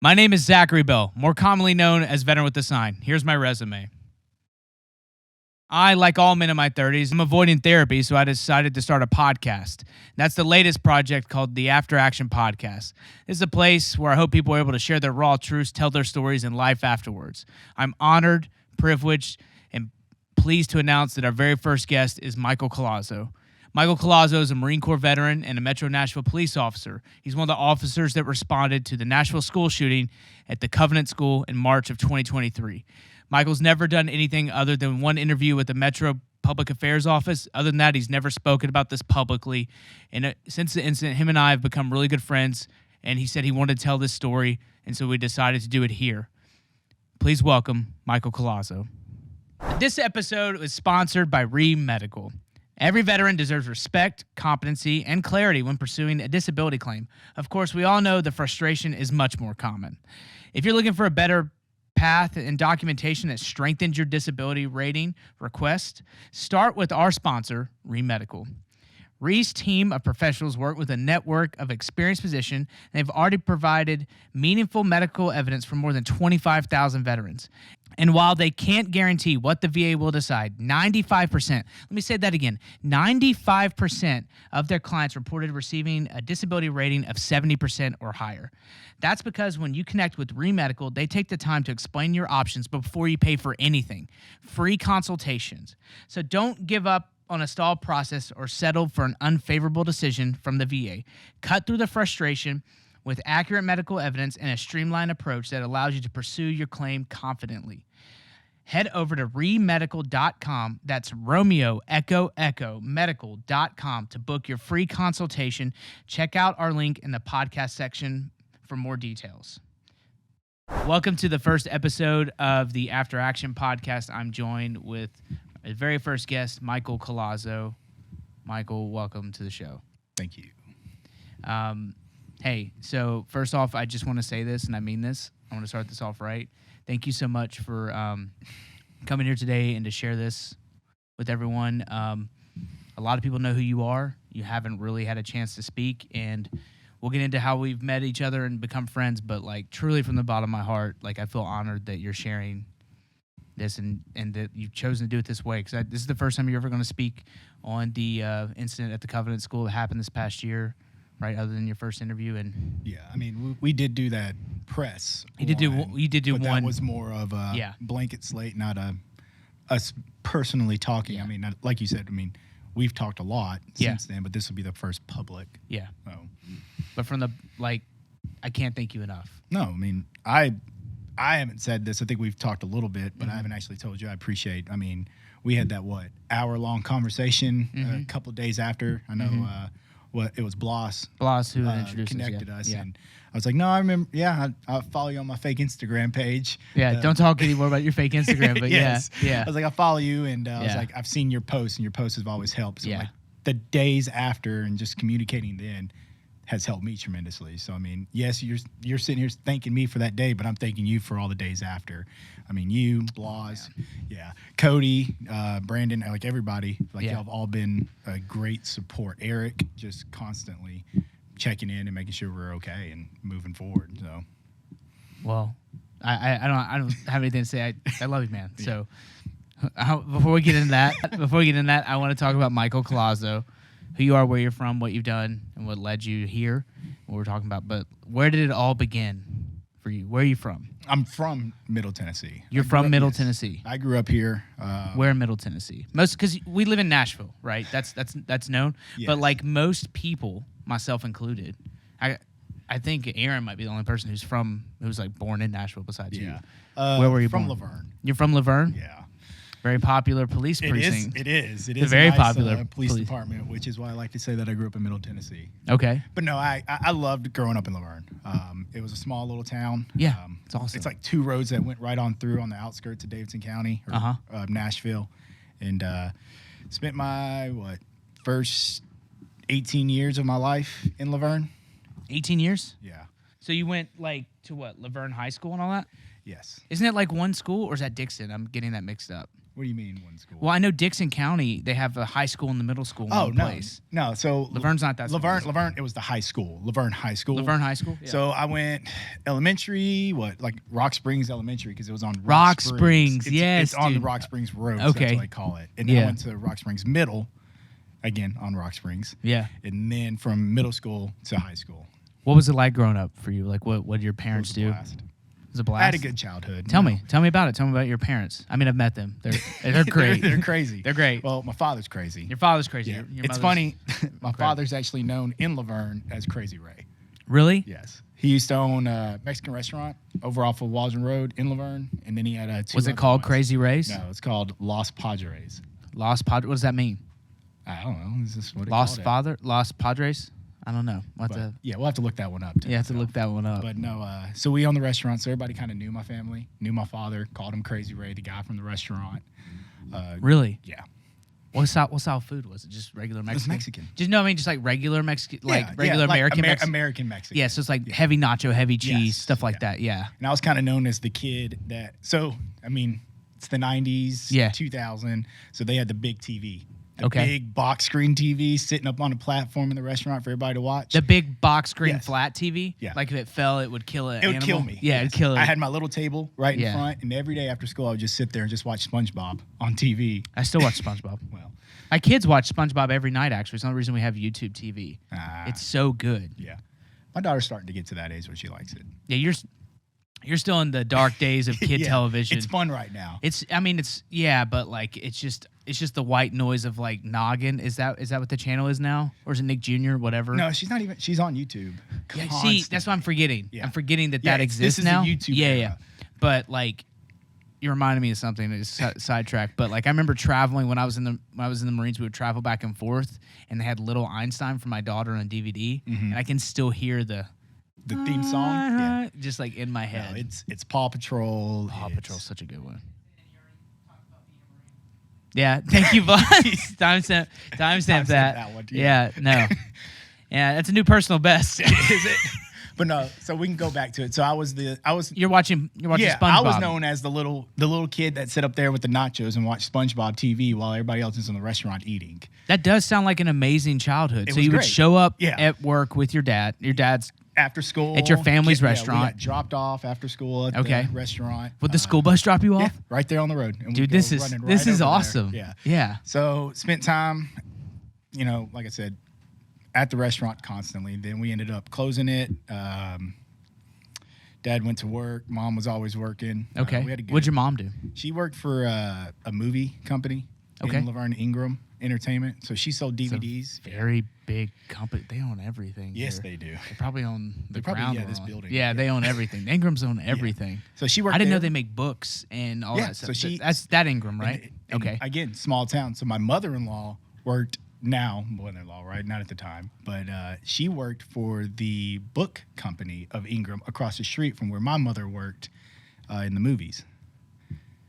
My name is Zachary Bell, more commonly known as Veteran with a Sign. Here's my resume. I, like all men in my 30s, I'm avoiding therapy, so I decided to start a podcast. That's the latest project called the After Action Podcast. This is a place where I hope people are able to share their raw truths, tell their stories, and life afterwards. I'm honored, privileged, and pleased to announce that our very first guest is Michael Collazo. Michael Collazo is a Marine Corps veteran and a Metro Nashville Police officer. He's one of the officers that responded to the Nashville school shooting at the Covenant School in March of 2023. Michael's never done anything other than one interview with the Metro Public Affairs Office. Other than that, he's never spoken about this publicly. And since the incident, him and I have become really good friends, and he said he wanted to tell this story, and so we decided to do it here. Please welcome Michael Collazo. This episode was sponsored by Medical. Every veteran deserves respect, competency, and clarity when pursuing a disability claim. Of course, we all know the frustration is much more common. If you're looking for a better path and documentation that strengthens your disability rating request, start with our sponsor, Medical. Re's team of professionals work with a network of experienced physicians, and they've already provided meaningful medical evidence for more than 25,000 veterans. And while they can't guarantee what the VA will decide, 95%, let me say that again, 95% of their clients reported receiving a disability rating of 70% or higher. That's because when you connect with Medical, they take the time to explain your options before you pay for anything. Free consultations. So don't give up on a stalled process or settle for an unfavorable decision from the VA. Cut through the frustration with accurate medical evidence and a streamlined approach that allows you to pursue your claim confidently. Head over to remedical.com, that's Romeo Echo Echo medical.com to book your free consultation. Check out our link in the podcast section for more details. Welcome to the first episode of the After Action Podcast. I'm joined with my very first guest, Michael Collazo. Michael, welcome to the show. Thank you. Hey, so first off, I just want to say this, and I mean this. I want to start this off right. Thank you so much for coming here today and to share this with everyone. A lot of people know who you are. You haven't really had a chance to speak, and we'll get into how we've met each other and become friends, but like truly from the bottom of my heart, like I feel honored that you're sharing this and that you've chosen to do it this way, because this is the first time you're ever going to speak on the incident at the Covenant School that happened this past year, right? Other than your first interview. And yeah, I mean, we did do that press. You did do but one. That was more of a blanket slate, not us personally talking. Yeah. I mean, like you said, I mean, we've talked a lot since then, but this will be the first public. Yeah. So. But from the, like, I can't thank you enough. No, I mean, I haven't said this. I think we've talked a little bit, but I haven't actually told you. I appreciate. I mean, we had that hour-long conversation a couple of days after. I know it was Bloss who introduced connected us, and I was like, no, I remember. Yeah, I'll follow you on my fake Instagram page. Yeah, don't talk anymore about your fake Instagram, but yes. yeah. I was like, I follow you, and I was like, I've seen your posts, and your posts have always helped. So like the days after and just communicating then has helped me tremendously. So I mean, yes, you're sitting here thanking me for that day, but I'm thanking you for all the days after. I mean, you, Blas, Cody, Brandon, like everybody, like y'all have all been a great support. Eric, just constantly checking in and making sure we're okay and moving forward. So, well, I don't have anything to say. I love you, man. So, before we get into that, I want to talk about Michael Collazo. Who you are, where you're from, what you've done, and what led you here, what we're talking about. But where did it all begin for you? Where are you from? I'm from Middle Tennessee. You're from Middle Tennessee. I grew up here. Where in Middle Tennessee? Because we live in Nashville, right? That's known. Yes. But like most people, myself included, I think Aaron might be the only person who's like born in Nashville besides you. Where were you from born? Laverne. You're from Laverne? Yeah. Very popular police precinct. It is. It's a very nice, popular police department, which is why I like to say that I grew up in Middle Tennessee. Okay. But no, I loved growing up in Laverne. It was a small little town. Yeah, it's awesome. It's like two roads that went right on through on the outskirts of Davidson County, or Nashville. And spent my, first 18 years of my life in Laverne. 18 years? Yeah. So you went to Laverne High School and all that? Yes. Isn't it like one school, or is that Dixon? I'm getting that mixed up. What do you mean one school? Well, I know Dixon County, they have a high school and the middle school in one place. No. So Laverne's not that. Laverne, it was the high school. Laverne High School. Laverne High School. Yeah. So I went elementary, like Rock Springs Elementary, because it was on Rock Springs. It's on the Rock Springs Road. So that's what I call it. And then I went to Rock Springs Middle, again on Rock Springs. Yeah. And then from middle school to high school. What was it like growing up for you? Like, what did your parents do? It was a blast. I had a good childhood. Tell me about it. Tell me about your parents. I mean, I've met them. They're great. they're crazy. They're great. Well, my father's crazy. Your father's crazy. Yeah. Your It's funny. My father's actually known in Laverne as Crazy Ray. Really? Yes. He used to own a Mexican restaurant over off of Waldron Road in Laverne, and then he had two. Was it called Crazy Rays? No, it's called Los Padres. Los Padres. What does that mean? I don't know. Is this what Los Padres? I don't know. Yeah, we'll have to look that one up. You have to look that one up. But no, so we owned the restaurant, so everybody kind of knew my family, knew my father, called him Crazy Ray, the guy from the restaurant. Really? Yeah. What style food was it? Just regular Mexican? It was Mexican. Just like regular Mexican, regular American Mexican? American Mexican. Yeah, so it's like heavy nacho, heavy cheese, stuff like that, yeah. And I was kind of known as the kid that, it's the 90s, 2000, so they had the big TV. The big box screen TV sitting up on a platform in the restaurant for everybody to watch. The big box screen flat TV? Yeah. Like if it fell, it would kill an animal? It would kill me. Yeah, it'd kill it. I had my little table right in front, and every day after school, I would just sit there and just watch SpongeBob on TV. I still watch SpongeBob. Well, my kids watch SpongeBob every night, actually. It's the only reason we have YouTube TV. It's so good. Yeah. My daughter's starting to get to that age where she likes it. Yeah, you're still in the dark days of kid television. It's fun right now. But like it's just the white noise of like noggin. Is that what the channel is now, or is it Nick Jr. whatever? No, she's not even. She's on YouTube. Yeah, see, that's what I'm forgetting. Yeah. I'm forgetting that exists now. This is a YouTube era. But like, you reminded me of something that is sidetracked. But like, I remember traveling when I was in the Marines. We would travel back and forth, and they had Little Einstein for my daughter on DVD, and I can still hear the theme song, just like in my head. No, it's Paw Patrol. Paw Patrol's such a good one. Yeah, thank you, boss. Timestamp that one. Yeah, no. Yeah, that's a new personal best. Is it? But no, so we can go back to it. So You're watching SpongeBob. I was known as the little kid that sat up there with the nachos and watched SpongeBob TV while everybody else is in the restaurant eating. That does sound like an amazing childhood. So you would show up at work with your dad. Your dad's after school at your family's restaurant. We got dropped off after school at the restaurant. Would the school bus drop you off? Yeah, right there on the road. And dude, this is awesome. Yeah. So spent time, like I said, at the restaurant constantly. Then we ended up closing it. Dad went to work. Mom was always working. Okay. What'd your mom do? She worked for a movie company in Laverne, Ingram Entertainment. So she sold DVDs. Very big company. They own everything. Yes, they do. They probably own the ground. This building. Yeah, they own everything. The Ingrams own everything. Yeah. So she worked. I didn't know they make books and all that stuff. So that's that Ingram, right? And again, small town. So my mother-in-law worked. Now, mother-in-law, right? Not at the time, but she worked for the book company of Ingram across the street from where my mother worked in the movies.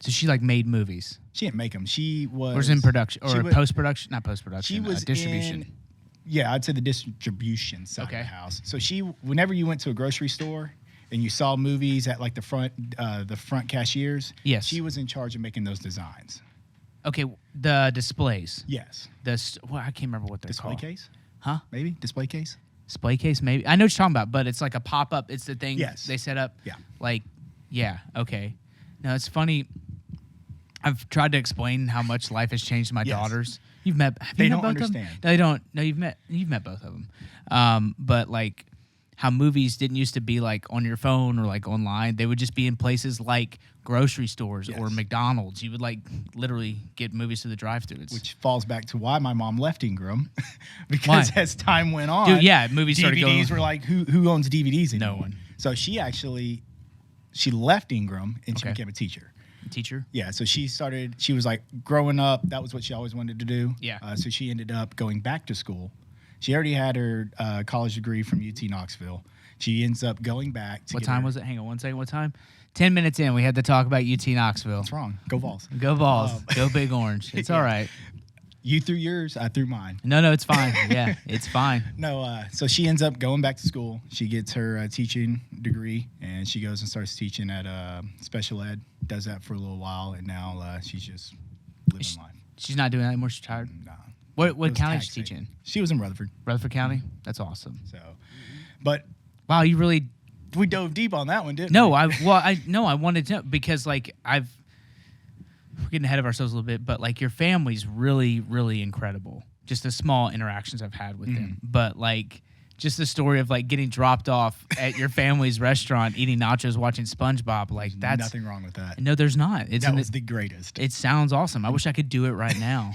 So she like made movies. She didn't make them. She was in production or post-production, not post-production. She was distribution. I'd say the distribution side of the house. So whenever you went to a grocery store and you saw movies at like the front cashiers, yes, she was in charge of making those designs. Okay, the displays. Yes. I can't remember what they're called. Display case? Huh? Maybe? Display case? Display case, maybe. I know what you're talking about, but it's like a pop-up. It's the thing they set up. Yeah. Like, yeah, okay. Now, it's funny. I've tried to explain how much life has changed my daughters. Have they you met don't both understand. of them? No, they don't. No, you've met both of them. But like how movies didn't used to be like on your phone or like online. They would just be in places like grocery stores or McDonald's. You would like literally get movies to the drive-thru. Which falls back to why my mom left Ingram. Because as time went on, dude, movies started going. DVDs were like, who owns DVDs anymore? No one. So she left Ingram and she became a teacher. Teacher? Yeah, so she was like growing up, that was what she always wanted to do. Yeah. So she ended up going back to school. She already had her college degree from UT Knoxville. She ends up going back. What time was it? Hang on one second. What time? 10 minutes in, we had to talk about UT Knoxville. What's wrong? Go Vols. Go Vols. Go Big Orange. It's all right. You threw yours, I threw mine. No, it's fine. Yeah, it's fine. No, so she ends up going back to school. She gets her teaching degree, and she goes and starts teaching at special ed. Does that for a little while, and now she's just living life. She's not doing that anymore. She's tired. No. What county is she teaching? She was in Rutherford. Rutherford County. That's awesome. So, but wow, you really we dove deep on that one, didn't no, we? I wanted to because like we're getting ahead of ourselves a little bit, but like your family's really, really incredible. Just the small interactions I've had with them, but like just the story of like getting dropped off at your family's restaurant, eating nachos, watching SpongeBob, like that's nothing wrong with that. No, there's not. That was the greatest. It sounds awesome. I wish I could do it right now.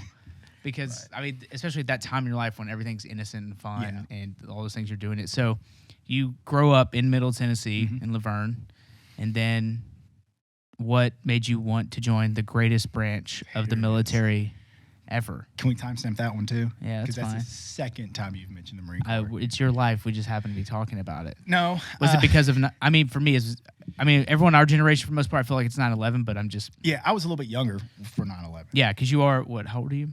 Because, I mean, especially at that time in your life when everything's innocent and fun and all those things you're doing it. So you grow up in Middle Tennessee in Laverne, and then what made you want to join the greatest branch of the military ever? Can we timestamp that one too? Yeah, that's fine. Because that's the second time you've mentioned the Marine Corps. It's your life. We just happen to be talking about it. No. Was it because of, I mean, for me, everyone our generation, for the most part, I feel like it's 9/11, but I'm just. Yeah, I was a little bit younger for 9/11. Yeah, because you are, how old are you?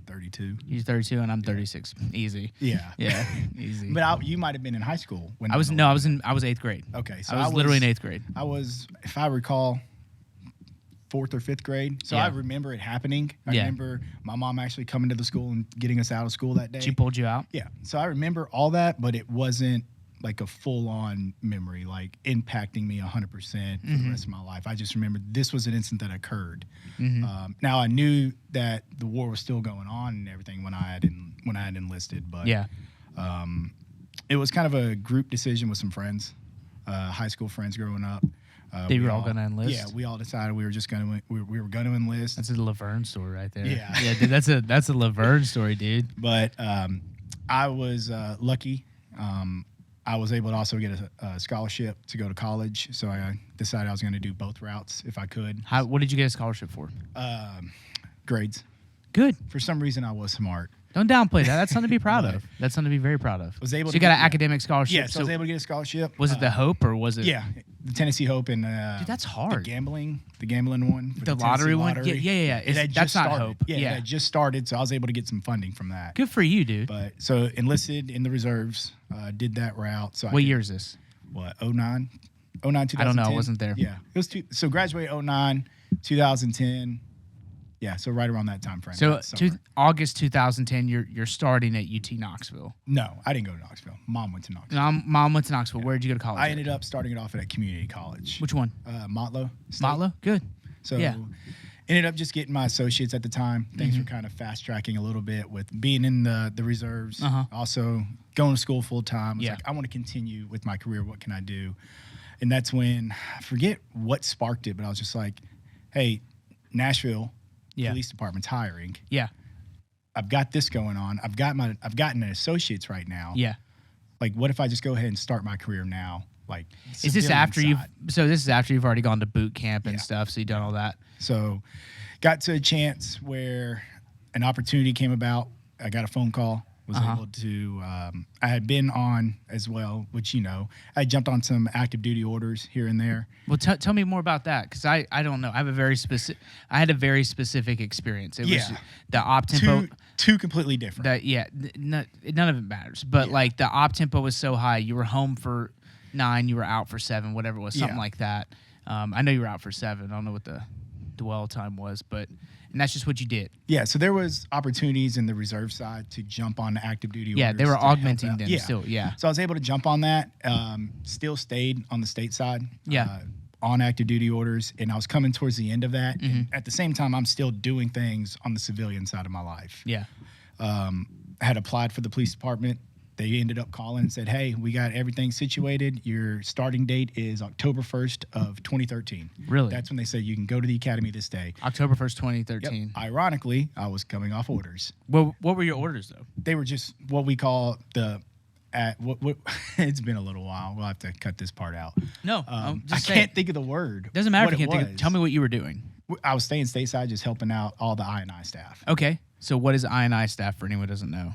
32. You're 32 and I'm 36. Easy. Yeah. Yeah. Easy. But you might have been in high school when I was 8th grade. Okay, so I was literally in 8th grade. I was, if I recall, 4th or 5th grade. So I remember it happening. I remember my mom actually coming to the school and getting us out of school that day. She pulled you out? Yeah. So I remember all that, but it wasn't like a full-on memory, like impacting me 100% for the rest of my life. I just remember this was an incident that occurred. Now I knew that the war was still going on and everything when I had enlisted, but it was kind of a group decision with some friends, high school friends growing up. They were all going to enlist? Yeah, we all decided we were just going to we were going to enlist. That's a Laverne story right there. Yeah, yeah, dude, that's a Laverne story, dude. But I was lucky. I was able to also get a scholarship to go to college, so I decided I was going to do both routes if I could. What did you get a scholarship for? Grades. Good. For some reason, I was smart. Don't downplay that. That's something to be proud of. That's something to be very proud of. Was able so you got an academic scholarship. Yeah, so I was able to get a scholarship. Was it the Hope or was it? Yeah, the Tennessee Hope and dude, that's hard. the gambling one. The lottery one. Lottery. Yeah. That's not Hope. Yeah, it had just started, so I was able to get some funding from that. Good for you, dude. But so enlisted in the reserves, did that route. So what year is this? What 09, 2010. I don't know. I wasn't there. Yeah, it was so graduated 09, 2010. Yeah, so right around that time frame. So August 2010, you're starting at UT Knoxville. No, I didn't go to Knoxville. Mom went to Knoxville. No, Mom went to Knoxville. Yeah. Where did you go to college? I ended up starting it off at a community college. Which one? Motlow State. Motlow? Good. So ended up just getting my associates at the time. Things were kind of fast tracking a little bit with being in the reserves. Also going to school full time. I was like, I want to continue with my career. What can I do? And that's when, I forget what sparked it, but I was just like, hey, Nashville Police Department's hiring. Yeah. I've got this going on. I've gotten an associates right now. Yeah. Like, what if I just go ahead and start my career now? Like, is this after this is after you've already gone to boot camp and stuff, so you've done all that? So got to a chance where an opportunity came about. I got a phone call, was able to, I had been on as well, which, I jumped on some active duty orders here and there. Well, tell me more about that, because I don't know. I had a very specific experience. It was the op tempo. Two completely different. None of it matters. But like the op tempo was so high. You were home for 9, you were out for 7, whatever it was, something like that. I know you were out for 7. I don't know what the dwell time was, and that's just what you did. Yeah, so there was opportunities in the reserve side to jump on the active duty orders. Yeah, they were augmenting them still, So I was able to jump on that, still stayed on the state side. On active duty orders, and I was coming towards the end of that. And at the same time, I'm still doing things on the civilian side of my life. Yeah. I had applied for the police department. They ended up calling and said, hey, we got everything situated. Your starting date is October 1st of 2013. Really? That's when they said you can go to the academy this day. October 1st, 2013. Yep. Ironically, I was coming off orders. Well, what were your orders, though? They were just what we call it's been a little while. We'll have to cut this part out. No, I can't think of the word. Doesn't matter if you can't think of. Tell me what you were doing. I was staying stateside, just helping out all the I&I staff. Okay. So what is I&I staff for anyone who doesn't know?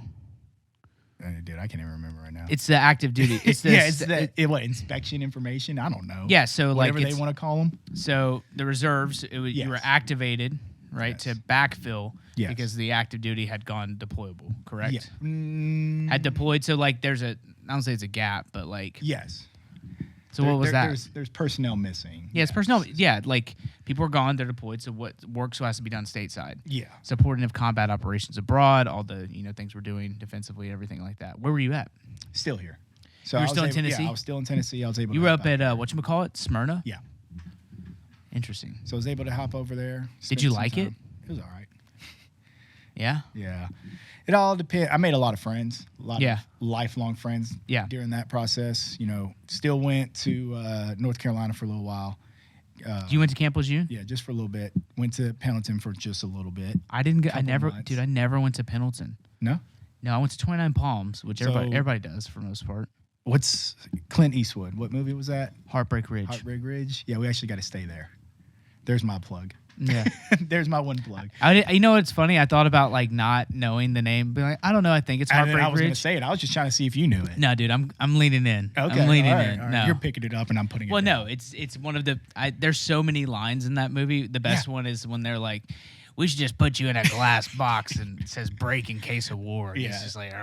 Dude, I can't even remember right now. It's the active duty. It's the inspection information? I don't know. Yeah, so whatever they want to call them. So the reserves, you were activated, right, to backfill because the active duty had gone deployable, correct? Yeah. Had deployed, so like I don't say it's a gap, but like. Yes. So what was that? There's personnel missing. Yeah, it's personnel. Yeah, like people are gone, they're deployed. So what work so has to be done stateside. Yeah. Supporting of combat operations abroad, all the things we're doing defensively, everything like that. Where were you at? Still here. So you were still in Tennessee? Yeah, I was still in Tennessee. I was able. You to were hop up out at whatchamacallit? Smyrna? Yeah. Interesting. So I was able to hop over there. Did you like it? It was all right. Yeah? Yeah. It all depends. I made a lot of friends, a lot of lifelong friends during that process. Still went to North Carolina for a little while. You went to Camp Lejeune? Yeah, just for a little bit. Went to Pendleton for just a little bit. I never went to Pendleton. No? No, I went to 29 Palms, which everybody does for the most part. What's Clint Eastwood? What movie was that? Heartbreak Ridge. Heartbreak Ridge? Yeah, we actually got to stay there. There's my plug. Yeah. There's my one plug. You know what's funny? I thought about like not knowing the name, being like, I don't know. I think it's Heartbreak Ridge. I was going to say it. I was just trying to see if you knew it. No, dude, I'm leaning in. Okay, I'm leaning all right, in. all right. No, you're picking it up, and I'm putting it. Well, down. no, it's one of the. There's so many lines in that movie. The best one is when they're like, "We should just put you in a glass box and it says break in case of war." And it's just like,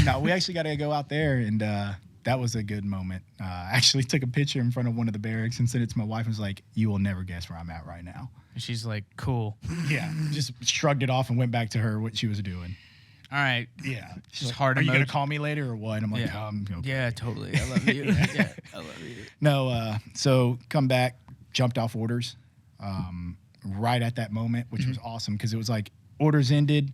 no, we actually got to go out there, and that was a good moment. I actually took a picture in front of one of the barracks and sent it to my wife. And was like, "You will never guess where I'm at right now." And she's like, "Cool." Yeah, just shrugged it off and went back to what she was doing. All right. Yeah. She's like, hard. Are you gonna call me later or what? I'm like, okay. Yeah, totally. I love you. Yeah, I love you. No, so come back, jumped off orders, right at that moment, which was awesome because it was like orders ended,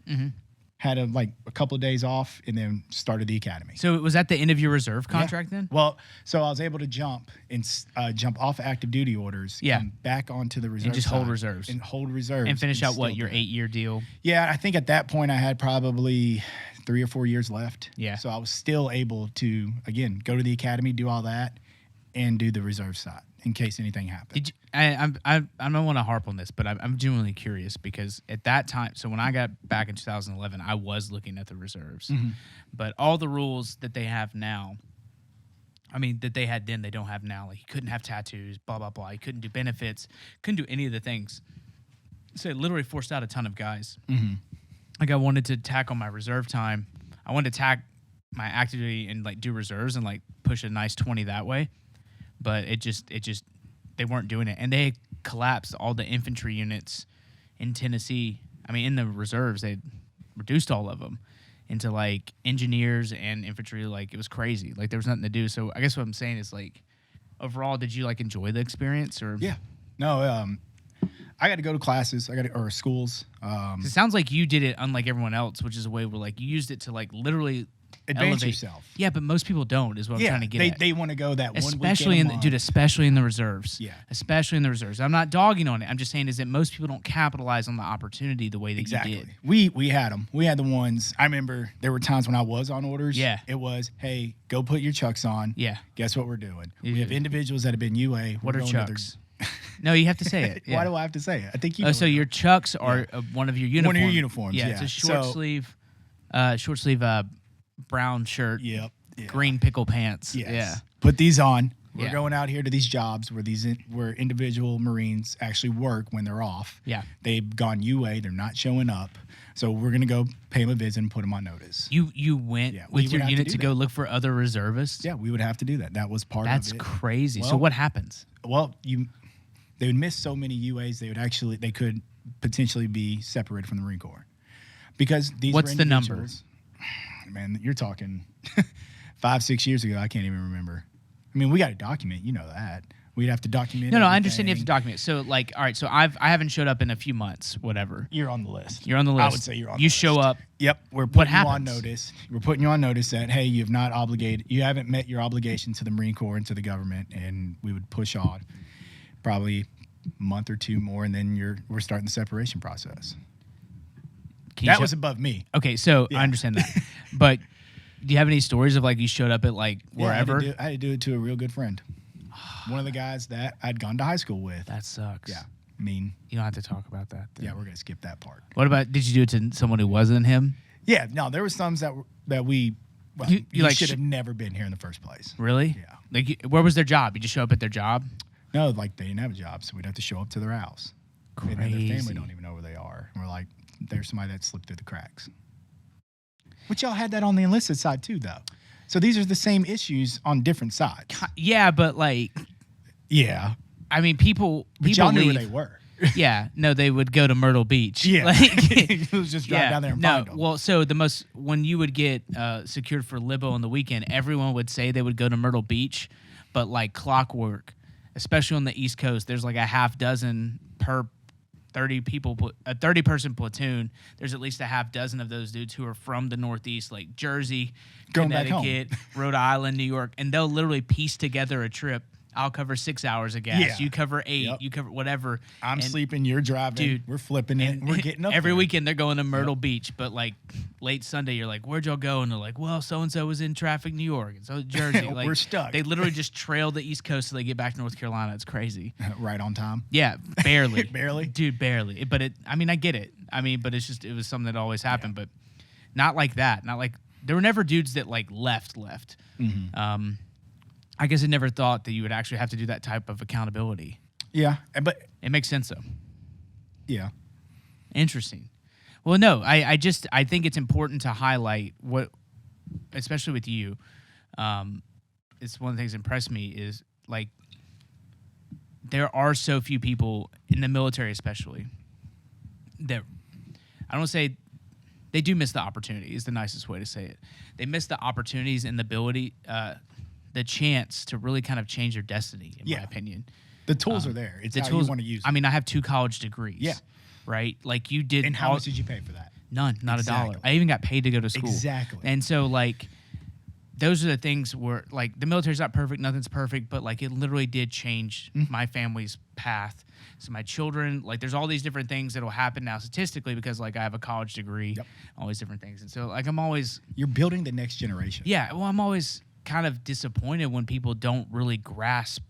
had a couple of days off, and then started the academy. So was that the end of your reserve contract then? Well, so I was able to jump off active duty orders, come back onto the reserve and just hold reserves and finish out your 8-year deal. Yeah, I think at that point I had probably 3 or 4 years left. Yeah, so I was still able to again go to the academy, do all that, and do the reserve side in case anything happened. Did you, I don't want to harp on this, but I'm genuinely curious because at that time, so when I got back in 2011, I was looking at the reserves, but all the rules that they have now, I mean, that they had then, they don't have now. Like you couldn't have tattoos, blah, blah, blah. You couldn't do benefits, couldn't do any of the things. So it literally forced out a ton of guys. Like I wanted to tack on my reserve time. I wanted to tack my activity and like do reserves and like push a nice 20 that way. But it just they weren't doing it, and they collapsed all the infantry units in Tennessee. I mean, in the reserves, they reduced all of them into like engineers and infantry. Like it was crazy. Like there was nothing to do. So I guess what I'm saying is like, overall, did you like enjoy the experience or? Yeah, no. I got to go to classes. Or schools. It sounds like you did it unlike everyone else, which is a way where like you used it to like literally advance yourself. Yeah, but most people don't. Is what I'm trying to get at. They want to go that especially one weekend especially in the reserves. Yeah, especially in the reserves. I'm not dogging on it. I'm just saying is that most people don't capitalize on the opportunity the way that you did. We had them. We had the ones. I remember there were times when I was on orders. Yeah, it was, hey, go put your chucks on. Yeah, guess what we're doing? We have individuals that have been UA. What are chucks? No, you have to say it. Yeah. Why do I have to say it? I think you know. So your chucks are one of your uniforms. One of your uniforms. Yeah, it's a short sleeve brown shirt. Yep. Green pickle pants. Yes. Yeah. Put these on. We're going out here to these jobs where individual Marines actually work when they're off. Yeah. They've gone UA. They're not showing up. So we're gonna go pay them a visit and put them on notice. You went with your unit to go look for other reservists. Yeah, we would have to do that. That was part of it. That's crazy. So what happens? Well, they would miss so many UAs. They could potentially be separated from the Marine Corps because these. What's the number? Man, you're talking 5-6 years ago. I can't even remember. I mean, we got to document. You know that. We'd have to document. No, I understand you have to document. So, like, all right. So I haven't showed up in a few months. Whatever. You're on the list. You're on the list. I would say you're on. You show up. Yep. We're putting you on notice. We're putting you on notice that hey, you haven't met your obligation to the Marine Corps and to the government, and we would push on probably a month or two more, and then we're starting the separation process. That was above me. Okay, so I understand that. But do you have any stories of like you showed up at like wherever? I had to do it to a real good friend. One of the guys that I'd gone to high school with. That sucks. Yeah. I mean, you don't have to talk about that. Yeah, we're going to skip that part. What about, did you do it to someone who wasn't him? Yeah, no, there were some that we you like should have never been here in the first place. Really? Yeah. Like, where was their job? You just show up at their job? No, like they didn't have a job, so we'd have to show up to their house. Crazy. And their family don't even know where they are. And we're like, there's somebody that slipped through the cracks. But y'all had that on the enlisted side too, though. So these are the same issues on different sides. Yeah, but like, Yeah. I mean, people Y'all knew leave. where they were. Yeah, no, they would go to Myrtle Beach. Yeah. Like, It was just drive down there and find them. Well, so when you would get secured for Libo on the weekend, everyone would say they would go to Myrtle Beach, but like clockwork, especially on the East Coast, there's like a half dozen per 30 people, a 30-person platoon. There's at least a half dozen of those dudes who are from the Northeast, like Jersey, Going back Connecticut, Rhode Island, New York, and they'll literally piece together a trip. I'll cover 6 hours of gas. Yeah. You cover 8. Yep. You cover whatever. I'm sleeping, you're driving, dude, we're flipping it, we're getting up every there. weekend they're going to Myrtle Beach, but like late Sunday, you're like, where'd y'all go? And they're like, well, so and so was in traffic, New York, and so Jersey. Like, We're stuck. They literally just trail the East Coast till they get back to North Carolina. It's crazy. Right on time. Yeah, barely, Barely? dude, barely. But I mean, I get it. I mean, but it was something that always happened, but not like that. Not like there were never dudes that like left. Mm-hmm. I guess I never thought that you would actually have to do that type of accountability. Yeah, but It makes sense though. yeah. Interesting. Well, no, I think it's important to highlight what, especially with you, it's one of the things that impressed me is like there are so few people in the military, especially, that I don't say they do miss the opportunity is the nicest way to say it. They miss the opportunities and the ability, the chance to really kind of change their destiny, in my opinion. The tools are there. It's The how tools, you want to use them. I mean, I have 2 college degrees. Yeah. Right? Like you did. And how much did you pay for that? None, not Exactly. $1. I even got paid to go to school. Exactly. And so, like, those are the things where, like, the military's not perfect, nothing's perfect, but, like, it literally did change my family's path. So my children, like, there's all these different things that'll happen now statistically because, like, I have a college degree, all these different things. And so, like, I'm always... You're building the next generation. Yeah, well, I'm always kind of disappointed when people don't really grasp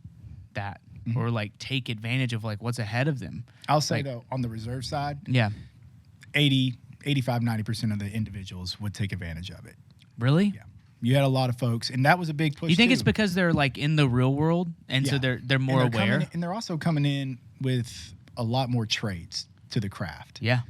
that or, like, take advantage of, like, what's ahead of them. I'll say, though, on the reserve side, 85, 90% of the individuals would take advantage of it. Really? Yeah. You had a lot of folks, and that was a big push. You think too. it's because they're like in the real world, and so they're more aware, and they're also coming in with a lot more trades to the craft. Yeah.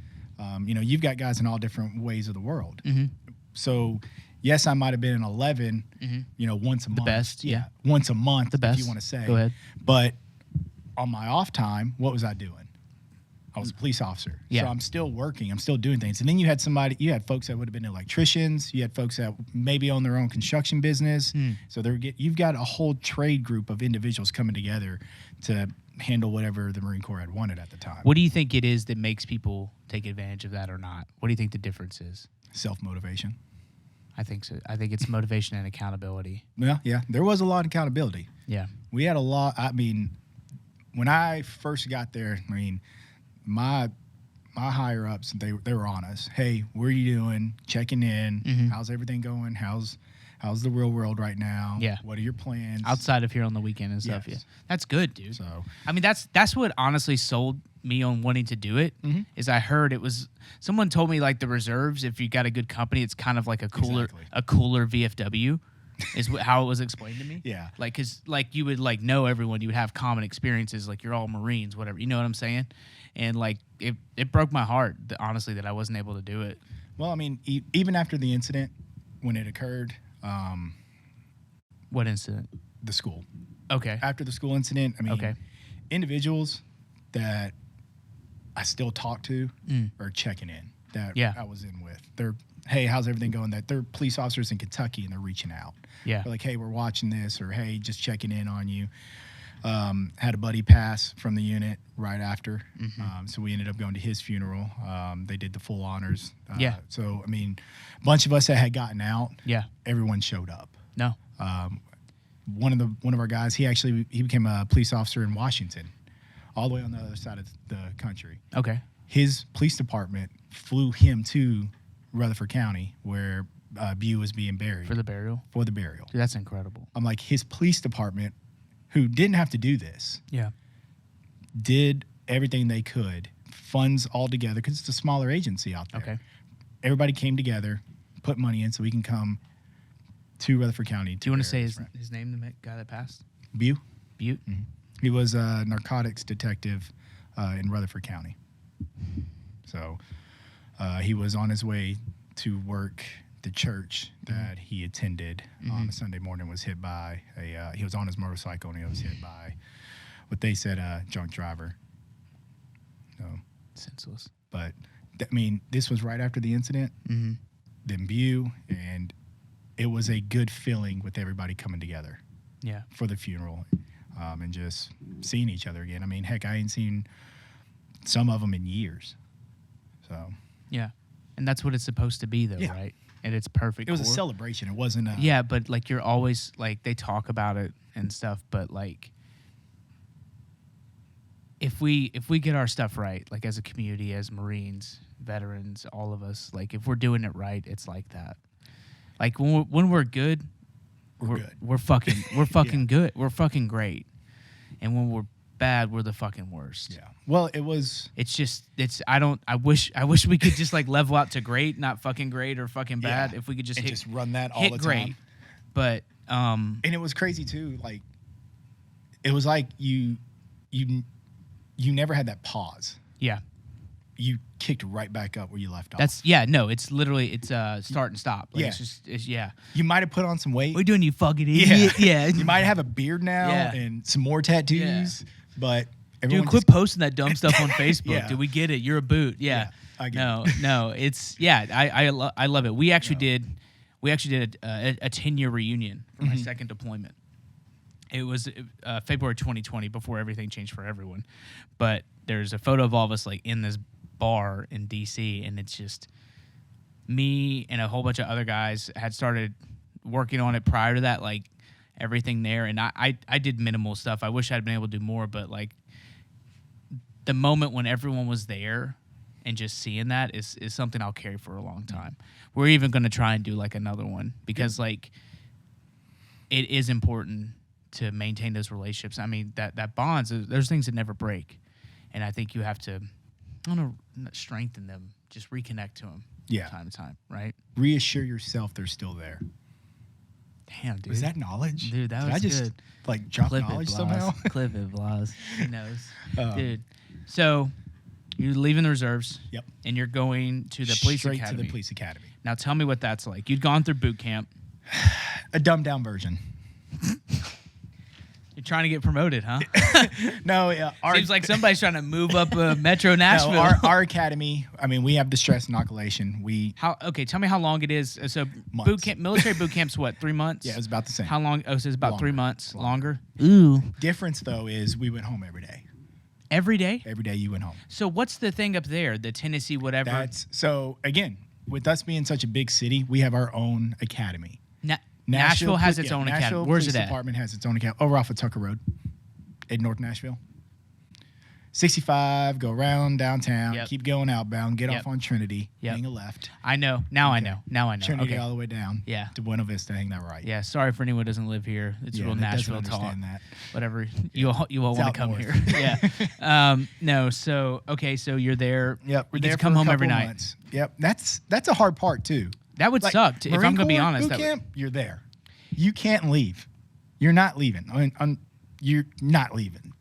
You know, you've got guys in all different ways of the world. Mm-hmm. So, yes, I might have been an 11. You know, once a month. The best, yeah. Once a month, The best. if you want to say. Go ahead. But on my off time, what was I doing? I was a police officer. Yeah. So I'm still working. I'm still doing things. And then you had folks that would have been electricians. You had folks that maybe own their own construction business. So you've got a whole trade group of individuals coming together to handle whatever the Marine Corps had wanted at the time. What do you think it is that makes people take advantage of that or not? What do you think the difference is? Self-motivation. I think so. I think it's motivation and accountability. Yeah. There was a lot of accountability. Yeah. We had a lot. I mean, when I first got there, I mean, my higher ups, they were on us. Hey, what are you doing? Checking in. How's everything going? How's the real world right now? Yeah. What are your plans? Outside of here on the weekend and stuff. Yes. Yeah. That's good, dude. So, I mean, that's what honestly sold me on wanting to do it. Is I heard it was someone told me like the reserves. If you got a good company, it's kind of like a cooler VFW. Is how it was explained to me. Yeah. Like, cause like you would like know everyone, you would have common experiences. Like you're all Marines, whatever. You know what I'm saying? And like it broke my heart, honestly, that I wasn't able to do it. Well, I mean, even after the incident, when it occurred, What incident? the school. Okay. After the school incident, I mean, individuals that I still talk to are checking in. That I was in with. They're, hey, how's everything going? That they're police officers in Kentucky and they're reaching out. Yeah. They're like, hey, we're watching this, or hey, just checking in on you. Had a buddy pass from the unit right after, so we ended up going to his funeral. They did the full honors. So I mean, a bunch of us that had gotten out. Yeah. Everyone showed up. No. One of our guys, he became a police officer in Washington, all the way on the other side of the country. Okay. His police department flew him to Rutherford County, where Bew was being buried. For the burial? For the burial. Dude, that's incredible. I'm like, his police department, who didn't have to do this, did everything they could, funds all together, because it's a smaller agency out there. Okay. Everybody came together, put money in so we can come to Rutherford County. Do you want to say his name, the guy that passed? Bew. Butte? He was a narcotics detective in Rutherford County. So he was on his way to work the church that he attended on a Sunday morning was hit by he was on his motorcycle and he was hit by what they said a drunk driver. So senseless. But I mean, this was right after the incident, the imbue, and it was a good feeling with everybody coming together. Yeah. For the funeral, and just seeing each other again. I mean, heck, I ain't seen some of them in years. So. Yeah, and that's what it's supposed to be, though, right? And it's perfect. It was a celebration. It wasn't a... Yeah, but, like, you're always, like, they talk about it and stuff, but, like, if we get our stuff right, like, as a community, as Marines, veterans, all of us, like, if we're doing it right, it's like that. Like, when we're good, we're good. We're fucking good. We're fucking great. And when we're bad, we're the fucking worst. Yeah. Well, it was... I wish we could just, like, level out to great, not fucking great or fucking bad. Yeah. If we could just run that all the time. Great. But and it was crazy too. Like, it was like you never had that pause. Yeah. You kicked right back up where you left off. It's literally start and stop. Like, yeah. You might have put on some weight. What are you doing, you fucking idiot? Yeah. You might have a beard now and some more tattoos, but dude, quit posting that dumb stuff on Facebook. Yeah. Dude, we get it. You're a boot. Yeah. I get it. No, it's I love it. We actually did a 10-year reunion for my second deployment. It was February 2020 before everything changed for everyone. But there's a photo of all of us like in this bar in DC, and it's just me and a whole bunch of other guys had started working on it prior to that, like everything there. And I did minimal stuff. I wish I'd been able to do more, but like the moment when everyone was there and just seeing that is something I'll carry for a long time. We're even going to try and do like another one because like it is important to maintain those relationships. I mean, that bonds, there's things that never break. And I think you have to, I don't know, strengthen them, just reconnect to them time to time, right? Reassure yourself they're still there. Damn, dude. Was that knowledge? Dude, that Did was I just, good. Like, drop knowledge somehow? Clip it, Blas. He knows. Dude, so you're leaving the reserves. Yep. And you're going to the police academy. academy. To the police academy. Now tell me what that's like. You'd gone through boot camp. A dumbed down version. You're trying to get promoted, huh? No, seems like somebody's trying to move up Metro Nashville. No, our academy. I mean, we have the stress inoculation. Okay, tell me how long it is. So months. Boot camp, military boot camp's what? 3 months? Yeah, it was about the same. How long? Oh, so it's about 3 months longer. Ooh. Difference though is we went home every day. Every day? Every day you went home. So what's the thing up there? The Tennessee whatever. So again, with us being such a big city, we have our own academy. Nashville has its own academy. Nashville Where's Police it at? Department has its own academy. Over off of Tucker Road in North Nashville. 65, go around downtown, keep going outbound, get off on Trinity, hang a left. I know. Now I know. Trinity all the way down to Buena Vista, hang that right. Yeah, sorry for anyone who doesn't live here. It's real Nashville talk. That. Whatever. You all want to come here. Yeah. No, so you're there. Yep. You get to come home every night. Months. Yep. That's a hard part too. That would suck. If I'm going to be honest. Boot camp, you're there. You can't leave. You're not leaving. You're not leaving.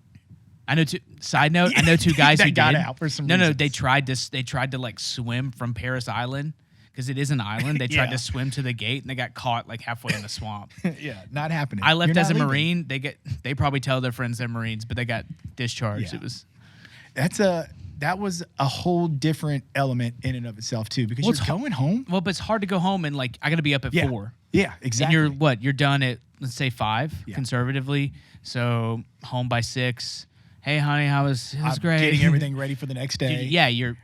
I know. Side note: I know two guys who got did. out for some reason. No. They tried to like swim from Paris Island because it is an island. They tried to swim to the gate and they got caught like halfway in the swamp. Yeah, not happening. I left as a Marine. They probably tell their friends they're Marines, but they got discharged. Yeah. It was. That was a whole different element in and of itself too, because you're going home. Well, but it's hard to go home and like I got to be up at 4. Yeah, exactly. And you're done at let's say 5 conservatively. So home by 6. Hey, honey, it was great. Getting everything ready for the next day.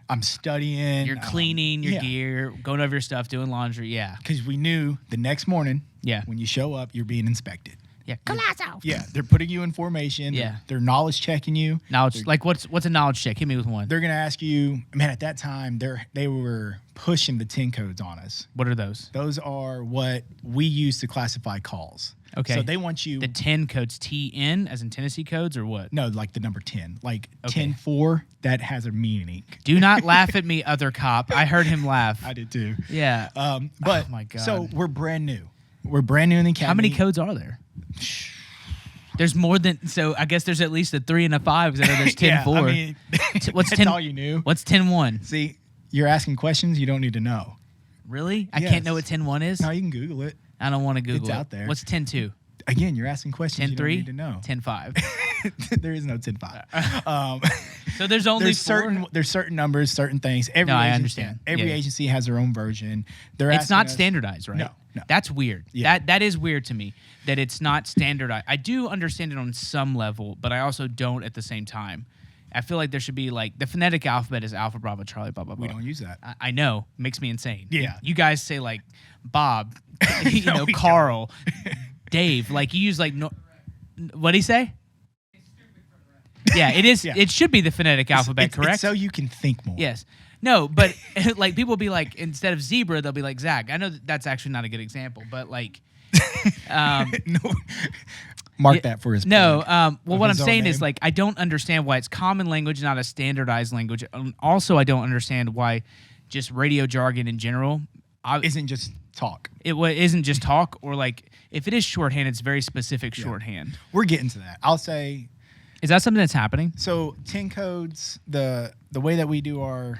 I'm studying. You're cleaning your gear, going over your stuff, doing laundry. Yeah, because we knew the next morning. Yeah, when you show up, you're being inspected. Yeah, Collazo. Yeah, they're putting you in formation. Yeah, they're knowledge checking you. Like what's a knowledge check? Hit me with one. They're gonna ask you. Man, at that time, they were pushing the 10 codes on us. What are those? Those are what we use to classify calls. Okay. So they want you... The 10 codes, TN, as in Tennessee codes, or what? No, like the number 10. Like 10-4, that has a meaning. Do not laugh at me, other cop. I heard him laugh. I did too. Yeah. But, oh my God. So we're brand new. We're brand new in the academy. How many codes are there? There's more than... So I guess there's at least a 3 and a 5, because I know there's 10-4. I mean, what's that's all you knew. What's 10-1? See, you're asking questions you don't need to know. Really? I can't know what 10-1 is? No, you can Google it. I don't want to Google it. It's out there. What's 10-2? Again, you're asking questions 10-3? you don't need to know. 10-5. There is no 10-5. So there's only there's certain numbers, certain things. I understand. Every agency has their own version. It's not standardized, right? No. That's weird. Yeah. That is weird to me that it's not standardized. I do understand it on some level, but I also don't at the same time. I feel like there should be like the phonetic alphabet is Alpha, Bravo, Charlie, blah, blah, blah. We don't use that. I know. Makes me insane. Yeah. You guys say like Bob, No, Carl, Dave. Like you use like, what'd he say? Yeah, it is. Yeah. It should be the phonetic alphabet, correct? It's so you can think more. Yes. No, but like people be like, instead of zebra, they'll be like Zach. I know that's actually not a good example, but like, No. Mark that for his no. plug Well, what I'm his own saying is name. like I don't understand why it's common language, not a standardized language. Also, I don't understand why just radio jargon in general isn't just talk. It isn't just talk, or like if it is shorthand, it's very specific shorthand. We're getting to that. I'll say. Is that something that's happening? So 10 codes, the way that we do our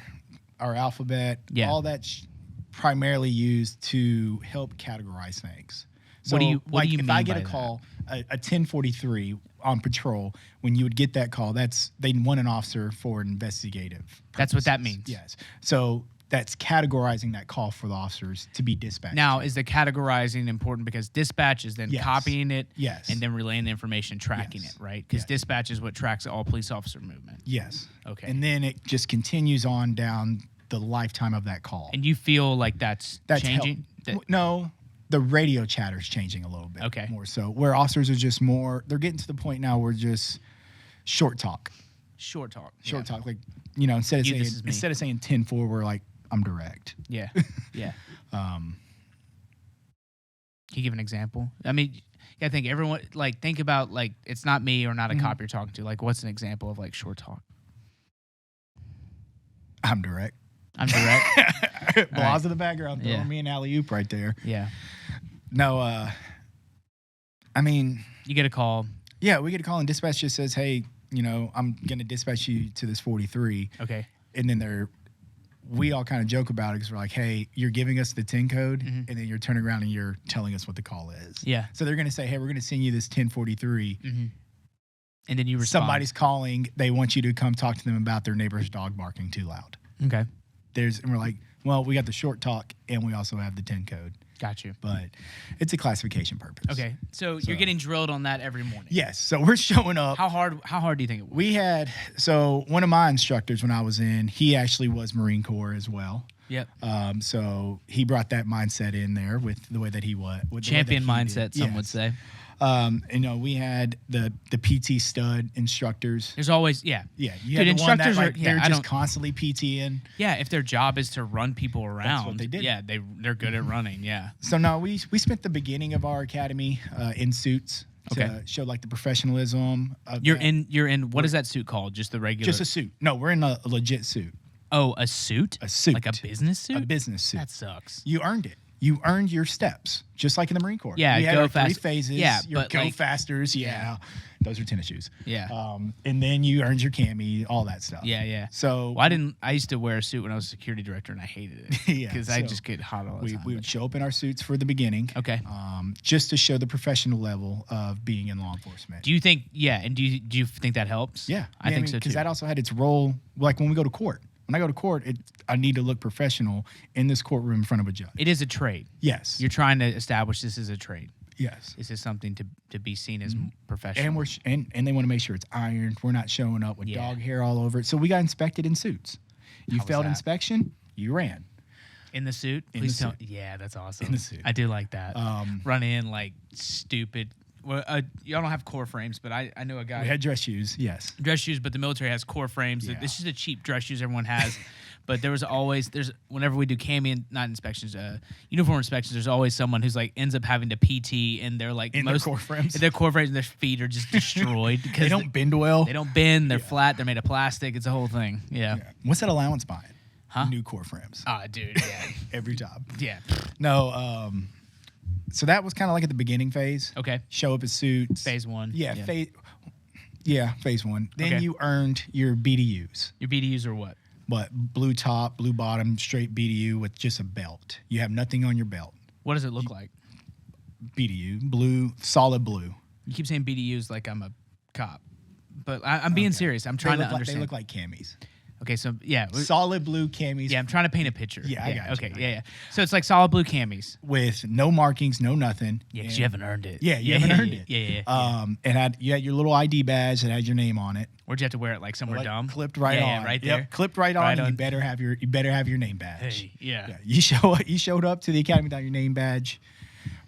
alphabet, all that's primarily used to help categorize things. So what do you if mean I get by a call, a 1043 on patrol, when you would get that call, they'd want an officer for investigative purposes. That's what that means. Yes. So that's categorizing that call for the officers to be dispatched. Now, is the categorizing important because dispatch is then copying it and then relaying the information, tracking it, right? Because dispatch is what tracks all police officer movement. Yes. Okay. And then it just continues on down the lifetime of that call. And you feel like that's changing? No, the radio chatter's changing a little bit more so, where officers are just more, they're getting to the point now where just short talk. Short talk. Short talk. Like, instead of saying 10-4, we're like, I'm direct. Yeah. Yeah. Can you give an example? I mean, I think everyone, like, think about, like, it's not me or not a cop you're talking to. Like, what's an example of, like, short talk? I'm direct. I'm direct. Blahs in the background throwing me an alley-oop right there. Yeah. No, I mean. You get a call. Yeah, we get a call and dispatch just says, hey, I'm going to dispatch you to this 43. Okay. And then we all kind of joke about it because we're like, hey, you're giving us the 10 code, and then you're turning around and you're telling us what the call is. Yeah. So they're going to say, hey, we're going to send you this 1043. And then you respond. Somebody's calling. They want you to come talk to them about their neighbor's dog barking too loud. Okay. And we're like, well, we got the short talk, and we also have the 10 code. Got you. But it's a classification purpose. Okay. So you're getting drilled on that every morning. Yes. So we're showing up. How hard do you think it was? So one of my instructors when I was in, he actually was Marine Corps as well. Yep. So he brought that mindset in there with the way that he was. Champion mindset, some would say. We had the PT stud instructors. There's always, Yeah. You Dude, had the one that, instructors are, they're just constantly PTing. Yeah, if their job is to run people around. That's what they did. Yeah, they're good at running, yeah. So no, we spent the beginning of our academy in suits to show like the professionalism. You're in, what is that suit called? Just the regular? Just a suit. No, we're in a legit suit. Oh, a suit? A suit. Like a business suit? A business suit. That sucks. You earned it. You earned your steps, just like in the Marine Corps. Yeah, we had go our fast. 3 phases. Yeah, your but go like, fasters. Yeah. Those are tennis shoes. Yeah. And then you earned your cami, all that stuff. Yeah. So I used to wear a suit when I was a security director, and I hated it. Yeah, Because I just get hot all the time. We would show up in our suits for the beginning. Okay. Just to show the professional level of being in law enforcement. Do you think? Yeah, and do you think that helps? Yeah, I think so too. Because that also had its role. Like when we go to court. When I go to court, I need to look professional in this courtroom in front of a judge. It is a trade. Yes. You're trying to establish this is a trade. Yes. This is something to be seen as professional. And they want to make sure it's ironed. We're not showing up with dog hair all over it. So we got inspected in suits. You failed inspection, you ran. In the suit? Please tell. Yeah, that's awesome. In the suit. I do like that. Run in like stupid. Well, y'all don't have core frames, but I know a guy. We had dress shoes, yes. Dress shoes, but the military has core frames. Yeah. This is the cheap dress shoes everyone has. But whenever we do not inspections, uniform inspections, there's always someone who's like ends up having to PT, and they're like their core frames. Their core frames and their feet are just destroyed because they don't bend well. They don't bend. They're flat. They're made of plastic. It's a whole thing. Yeah. What's that allowance buying? Huh? New core frames. Dude. Yeah. Every job. Yeah. No. So that was kind of like at the beginning phase. Okay. Show up as suits. Phase 1. Yeah. Phase 1. Then Okay. you earned your BDUs. Your BDUs are what? but blue top, blue bottom, straight BDU with just a belt. You have nothing on your belt. What does it look like? BDU, blue, solid blue. You keep saying BDUs like I'm a cop, but I'm being serious. I'm trying to understand. They look like camis. Okay, so yeah, solid blue camis. Yeah, I'm trying to paint a picture. Yeah, I got you. Okay, yeah. So it's like solid blue camis with no markings, no nothing. Yeah, because you haven't earned it. Yeah, you haven't earned it. Yeah. And you had your little ID badge that had your name on it. Where'd you have to wear it? Like somewhere dumb? Clipped right on. Yeah, right there. Yep, clipped right on. And you better have your name badge. Hey, yeah. You showed up to the academy without your name badge.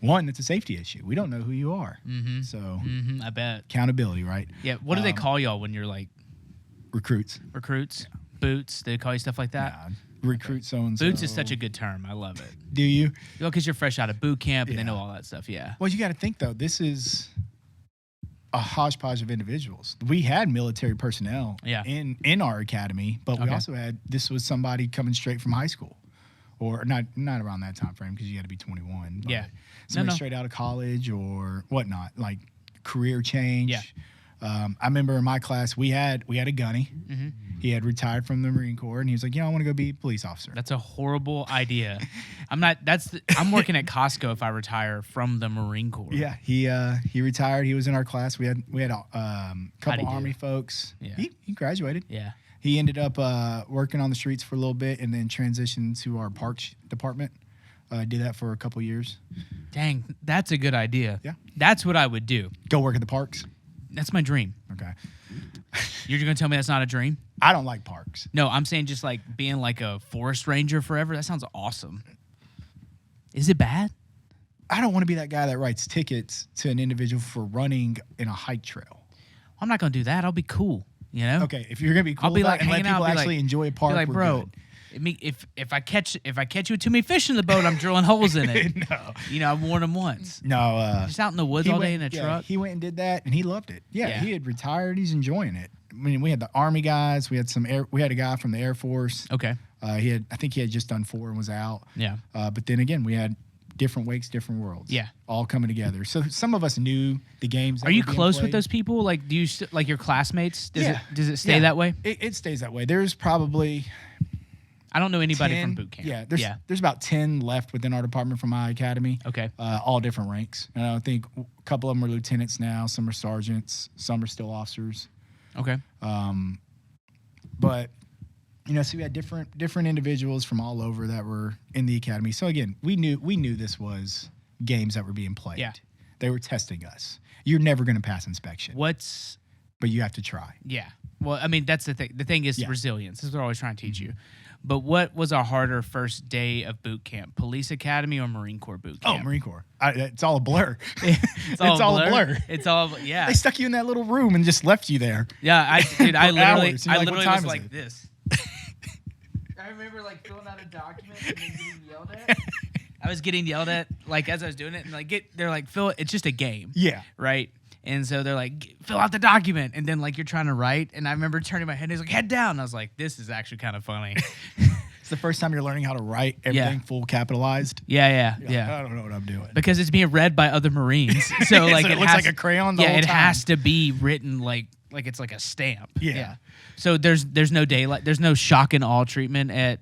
One, it's a safety issue. We don't know who you are. Mm-hmm. So I bet accountability, right? Yeah. What do they call y'all when you're like recruits? Recruits. Yeah. Boots. They call you stuff like that. Nah, recruit so and so. Boots is such a good term. I love it. Do you? Well, because you're fresh out of boot camp and they know all that stuff. Yeah. Well, you got to think though. This is a hodgepodge of individuals. We had military personnel in our academy, but we also had, this was somebody coming straight from high school, or not around that time frame because you got to be 21. Yeah. Somebody straight out of college or whatnot, like career change. Yeah. I remember in my class we had a gunny. Mm-hmm. He had retired from the Marine Corps, and he was like, I want to go be a police officer. That's a horrible idea. I'm working at Costco if I retire from the Marine Corps. Yeah, he retired. He was in our class. We had a couple Army folks. Yeah. He graduated. Yeah. He ended up working on the streets for a little bit, and then transitioned to our parks department. Did that for a couple years. Dang, that's a good idea. Yeah. That's what I would do. Go work at the parks. That's my dream. Okay. You're going to tell me that's not a dream? I don't like parks. No, I'm saying just like being like a forest ranger forever. That sounds awesome. Is it bad? I don't want to be that guy that writes tickets to an individual for running in a hike trail. I'm not going to do that. I'll be cool, you know? Okay, if you're going to be cool I'll be like and let hanging people out, actually enjoy a park, be like, we're bro, good. If I catch you too many fish in the boat, I'm drilling holes in it. No. You know, I've warned him once. No. Just out in the woods all day in a truck. He went and did that, and he loved it. Yeah, he had retired. He's enjoying it. I mean, we had the Army guys. We had a guy from the Air Force. Okay. I think he had just done 4 and was out. Yeah. But then again, we had different wakes, different worlds. Yeah. All coming together. So some of us knew the games. Are you close with those people? Like, do you like your classmates? Does it stay that way? It stays that way. There's probably. I don't know anybody from boot camp. Yeah, there's about 10 left within our department from my academy. Okay. All different ranks. And I think a couple of them are lieutenants now. Some are sergeants. Some are still officers. Okay. But so we had different individuals from all over that were in the academy. So again, we knew this was games that were being played. Yeah. They were testing us. You're never going to pass inspection. But you have to try. Yeah. Well, I mean, that's the thing. The thing is resilience. This is what we're always trying to teach you. But what was a harder first day of boot camp? Police Academy or Marine Corps boot camp? Oh, Marine Corps. It's all a blur. It's all a blur. It's all, yeah. They stuck you in that little room and just left you there. Yeah, I literally was like this. I remember like filling out a document and then getting yelled at. I was getting yelled at like as I was doing it, and they're like, Phil, it's just a game. Yeah. Right. And so they're like, fill out the document. And then, like, you're trying to write. And I remember turning my head, and he's like, head down. And I was like, this is actually kind of funny. It's the first time you're learning how to write everything full capitalized. Yeah. I don't know what I'm doing. Because it's being read by other Marines. So, like, it looks like a crayon the whole time. Yeah, it has to be written like it's like a stamp. Yeah. So there's no daylight. There's no shock and awe treatment at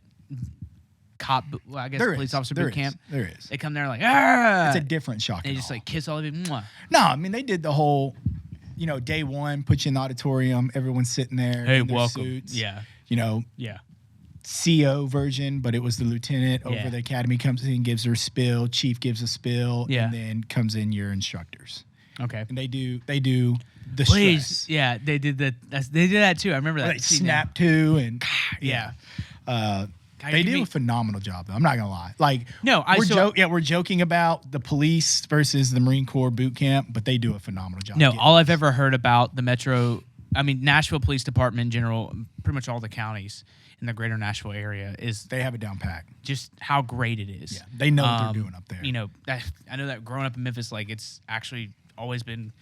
police officer boot camp. There is. They come there like, ah! It's a different shock. They just like kiss all of you. Mwah. No, I mean they did the whole, day one, put you in the auditorium, everyone's sitting there. Hey, in their welcome. Suits, Yeah. Yeah. CO version, but it was the lieutenant over the academy comes in, gives her a spill, chief gives a spill, and then comes in your instructors. Okay. And they do the Please. stress. Yeah, they did that too. I remember that. They snap too and yeah. They do a phenomenal job, though. I'm not gonna lie. Like, no, we're joking about the police versus the Marine Corps boot camp, but they do a phenomenal job. No, all I've ever heard about the Nashville Police Department in general, pretty much all the counties in the greater Nashville area they have it down pat. Just how great it is. Yeah, they know what they're doing up there. I know that growing up in Memphis, like it's actually always been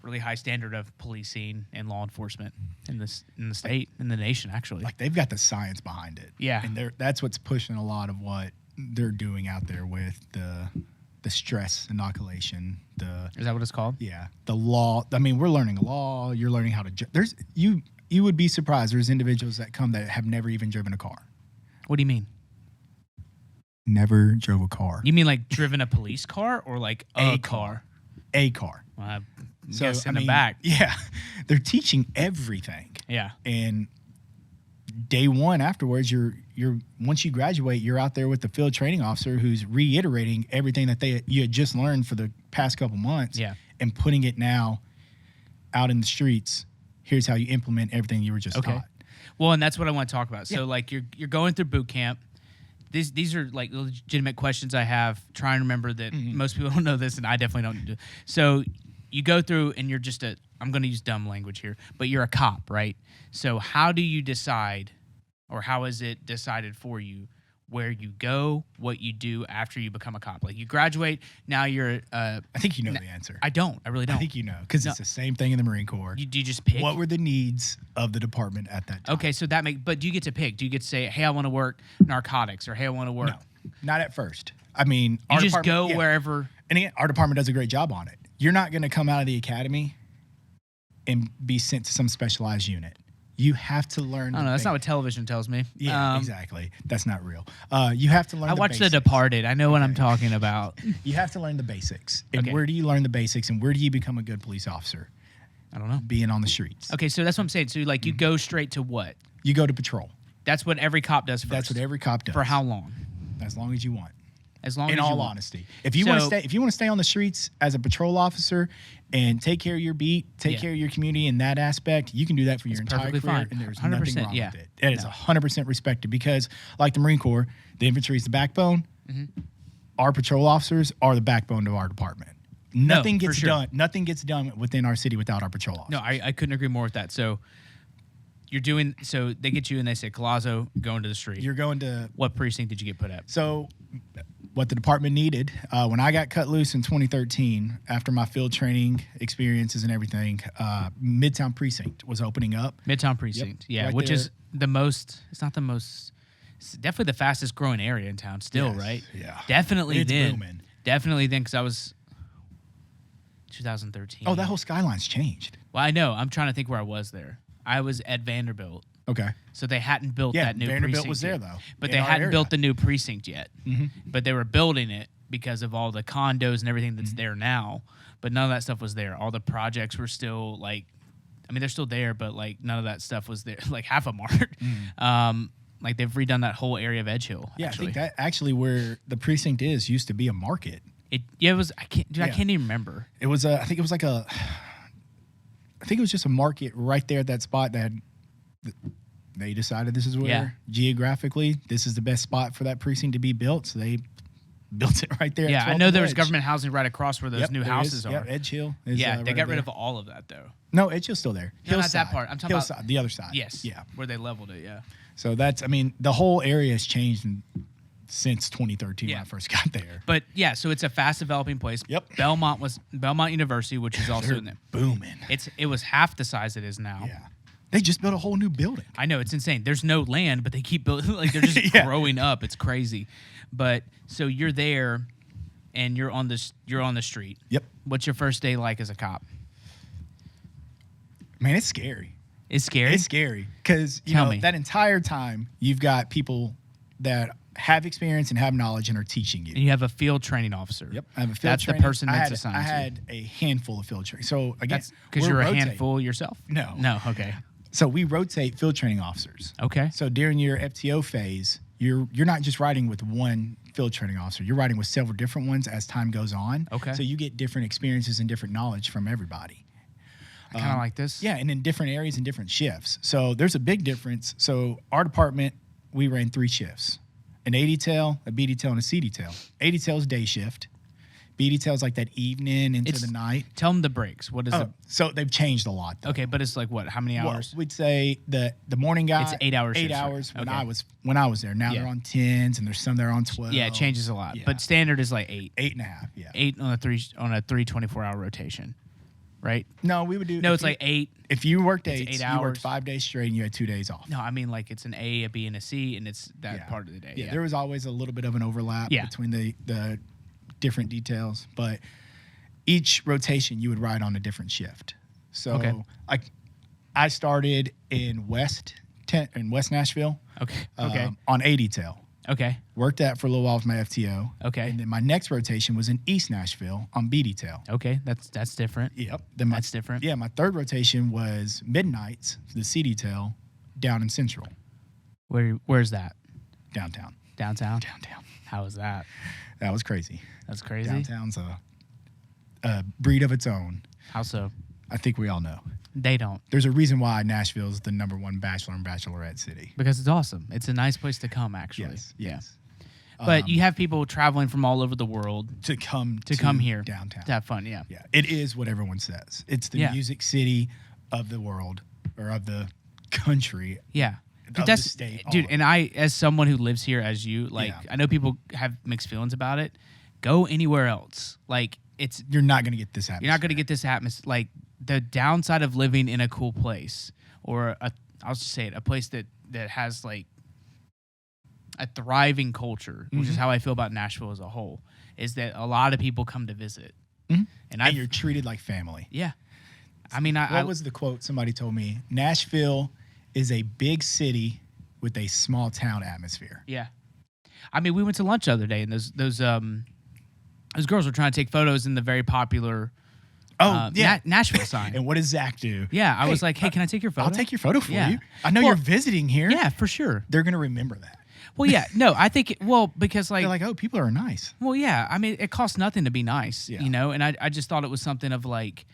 really high standard of policing and law enforcement in the state, in the nation, actually. Like they've got the science behind it. Yeah, and that's what's pushing a lot of what they're doing out there with the stress inoculation. Is that what it's called? Yeah, the law. I mean, we're learning law. You're learning how to. you would be surprised. There's individuals that come that have never even driven a car. What do you mean? Never drove a car. You mean like driven a police car or like a car? A car. Well, I So, guess in I the mean, back. Yeah. They're teaching everything. Yeah. And day one afterwards, you're once you graduate, you're out there with the field training officer who's reiterating everything that you had just learned for the past couple months. Yeah. And putting it now out in the streets. Here's how you implement everything you were just taught. Well, and that's what I want to talk about. So Yeah. like you're going through boot camp. These are like legitimate questions I have. Trying to remember that most people don't know this, and I definitely don't do. So you go through, and you're just I'm going to use dumb language here, but you're a cop, right? So how do you decide, or how is it decided for you, where you go, what you do after you become a cop? Like you graduate, now you're. I think you know the answer. I don't. I really don't. I think you know because it's the same thing in the Marine Corps. Do you just pick? What were the needs of the department at that time? Okay, so but do you get to pick? Do you get to say, hey, I want to work narcotics, or hey, I want to work? No, not at first. I mean, You just go wherever. And again, our department does a great job on it. You're not going to come out of the academy and be sent to some specialized unit. You have to learn. I don't know. That's not what television tells me. Yeah, exactly. That's not real. You have to learn. I watched The Departed. I know what I'm talking about. You have to learn the basics. And Okay. where do you learn the basics? And where do you become a good police officer? I don't know. Being on the streets. Okay, so that's what I'm saying. So like you go straight to what? You go to patrol. That's what every cop does first. That's what every cop does. For how long? As long as you want. As long In as you all want. honesty, if you want to stay on the streets as a patrol officer and take care of your beat, take care of your community in that aspect, you can do that for your entire career, fine. and there's 100%, nothing wrong yeah. with it. It is 100% respected because, like the Marine Corps, the infantry is the backbone. Our patrol officers are the backbone of our department. Nothing gets done. Nothing gets done within our city without our patrol officers. No, I couldn't agree more with that. So you're doing. So they get you and they say, Collazo, going to the street. You're going to What precinct did you get put at? So what the department needed, when I got cut loose in 2013, after my field training experiences and everything, Midtown Precinct was opening up. Midtown Precinct, yeah, right which there. is the most. It's not the most. It's definitely the fastest growing area in town. Still, Yes, right? yeah. Definitely It's then. booming. Definitely then, because I was 2013. Oh, that whole skyline's changed. Well, I know. I'm trying to think where I was there. I was at Vanderbilt. Okay. So they hadn't built Yeah, that new Vanderbilt precinct was there, yet. though, But in they our hadn't area. built the new precinct yet. But they were building it because of all the condos and everything that's there now. But none of that stuff was there. All the projects were still like, I mean, they're still there, but like none of that stuff was there. Like half of them aren't. Like they've redone that whole area of Edge Hill. Yeah, actually. I think that actually where the precinct is used to be a market. It was. I can't even remember. It was I think it was like I think it was just a market right there at that spot that they decided this is where geographically this is the best spot for that precinct to be built. So they built it right there. Yeah, at I know 12th there was Edge. government housing right across where those new there houses is. are. Yeah, Edge Hill. Is, Yeah, they right got rid there. of all of that though. No, Edge Hill's still there. No, not Hillside. that part. I'm talking Hillside, about the other side. Yes. Yeah. Where they leveled it. Yeah. So that's, I mean, the whole area has changed since 2013 when I first got there. But yeah, so it's a fast developing place. Yep. Belmont University, which is also They're in there. booming. It was half the size it is now. Yeah. They just built a whole new building. I know, it's insane. There's no land, but they keep building. Like they're just Yeah. growing up. It's crazy. But so you're there, and you're on the street. Yep. What's your first day like as a cop? Man, it's scary. It's scary. It's scary because Tell me. that entire time you've got people that have experience and have knowledge and are teaching you. And you have a field training officer. Yep, I have a field That's training. the person that's assigned I to you. had a handful of field training. So again, That's because we're you're a rotating. handful yourself. No. No. Okay. So we rotate field training officers. Okay. So during your FTO phase, you're not just riding with one field training officer. You're riding with several different ones as time goes on. Okay. So you get different experiences and different knowledge from everybody. I kind of like this. Yeah, and in different areas and different shifts. So there's a big difference. So our department, we ran 3 shifts: an A detail, a B detail, and a C detail. A detail is day shift. B detail is like that evening into the night. Tell them the breaks. What is it? So they've changed a lot, though. Okay, but it's like what? How many Well, hours? we'd say the morning guy. It's 8 hours 8 shifts, right? hours when Okay. I was there. Now Yeah. they're on 10s, and there's some that are on 12. Yeah, it changes a lot. Yeah. But standard is like 8. 8.5. Yeah. 8 on a 24-hour rotation, right? No, we would do. No, if it's you- like 8. If you worked 8, 8 you hours. worked 5 days straight, and you had 2 days off. No, I mean like it's an A, a B, and a C, and it's that Yeah. part of the day. Yeah, there was always a little bit of an overlap Yeah. between the different details, but each rotation you would ride on a different shift. So Okay. I started in West Nashville. Okay. On A detail. Okay. Worked that for a little while with my FTO. Okay. And then my next rotation was in East Nashville on B detail. Okay. That's different. Yep. That's different. Yeah. My third rotation was midnights, the C detail, down in Central. Where's that? Downtown. Downtown. Downtown. How was that? That was crazy. That's crazy. Downtown's a breed of its own. How so? I think we all know. They don't. There's a reason why Nashville is the #1 bachelor and bachelorette city. Because it's awesome. It's a nice place to come, actually. Yes. But you have people traveling from all over the world to come here downtown to have fun. Yeah. Yeah. It is what everyone says. It's the music city of the world, or of the country. Yeah. Dude, that's the state, dude. And I, as someone who lives here, as you, like, I know people have mixed feelings about it. Go anywhere else. Like, you're not gonna get this atmosphere. You're not gonna get this atmosphere. Like, the downside of living in a cool place, or I'll just say it, a place that has like a thriving culture, which is how I feel about Nashville as a whole, is that a lot of people come to visit, and you're treated like family. Yeah, I mean, what was the quote somebody told me? Nashville is a big city with a small town atmosphere. Yeah, I mean, we went to lunch the other day, and those girls were trying to take photos in the very popular. Nashville sign. And what does Zach do? Yeah, I was like, hey, can I take your photo? I'll take your photo for you. I know you're visiting here. Yeah, for sure. They're going to remember that. Well, yeah. No, I think, because like... They're like, oh, people are nice. Well, yeah. I mean, it costs nothing to be nice, you know? And I just thought it was something of like,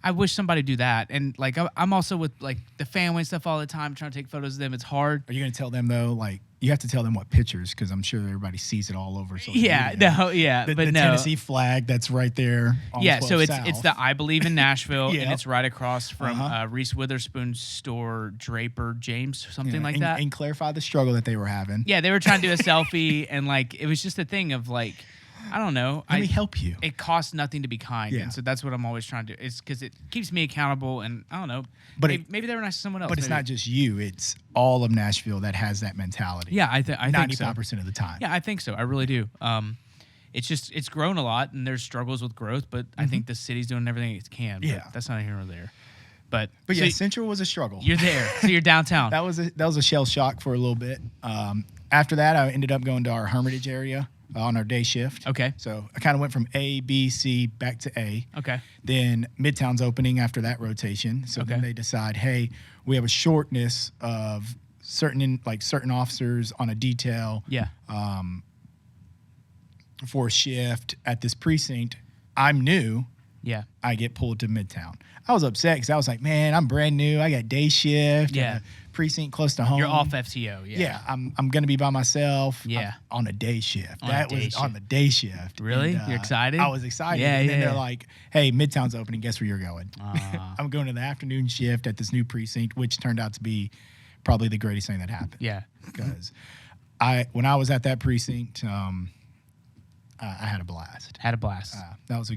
I wish somebody would do that. And like, I'm also with like the family and stuff all the time, trying to take photos of them. It's hard. Are you going to tell them though, like, you have to tell them what pictures, because I'm sure everybody sees it all over social media. The Tennessee flag that's right there on 12 so South. it's the I Believe in Nashville, and it's right across from Reese Witherspoon's store, Draper James, something like that. And clarify the struggle that they were having. Yeah, they were trying to do a selfie, and like it was just a thing of like, I don't know. Let me help you. It costs nothing to be kind, and so that's what I'm always trying to do. It's because it keeps me accountable, and I don't know. But maybe they were nice to someone else. But it's not just you; it's all of Nashville that has that mentality. Yeah, I think so. 95% of the time. Yeah, I think so. I really do. It's grown a lot, and there's struggles with growth, but I think the city's doing everything it can. But that's not here or there. But yeah, Central was a struggle. You're there, so you're downtown. that was a shell shock for a little bit. After that, I ended up going to our Hermitage area on our day shift. Okay. So I kind of went from A, B, C back to A. Okay. Then Midtown's opening after that rotation. So then they decide, hey, we have a shortness of certain officers on a detail. Yeah. For a shift at this precinct. I'm new. Yeah. I get pulled to Midtown. I was upset because I was like, man, I'm brand new. I got day shift. Yeah. Precinct close to home. You're off FTO. Yeah. Yeah. I'm going to be by myself. Yeah. On a day shift. On the day shift. Really? And, You're excited? I was excited. Yeah. And then they're like, hey, Midtown's opening. Guess where you're going? I'm going to the afternoon shift at this new precinct, which turned out to be probably the greatest thing that happened. Yeah. Because when I was at that precinct, I had a blast. That was a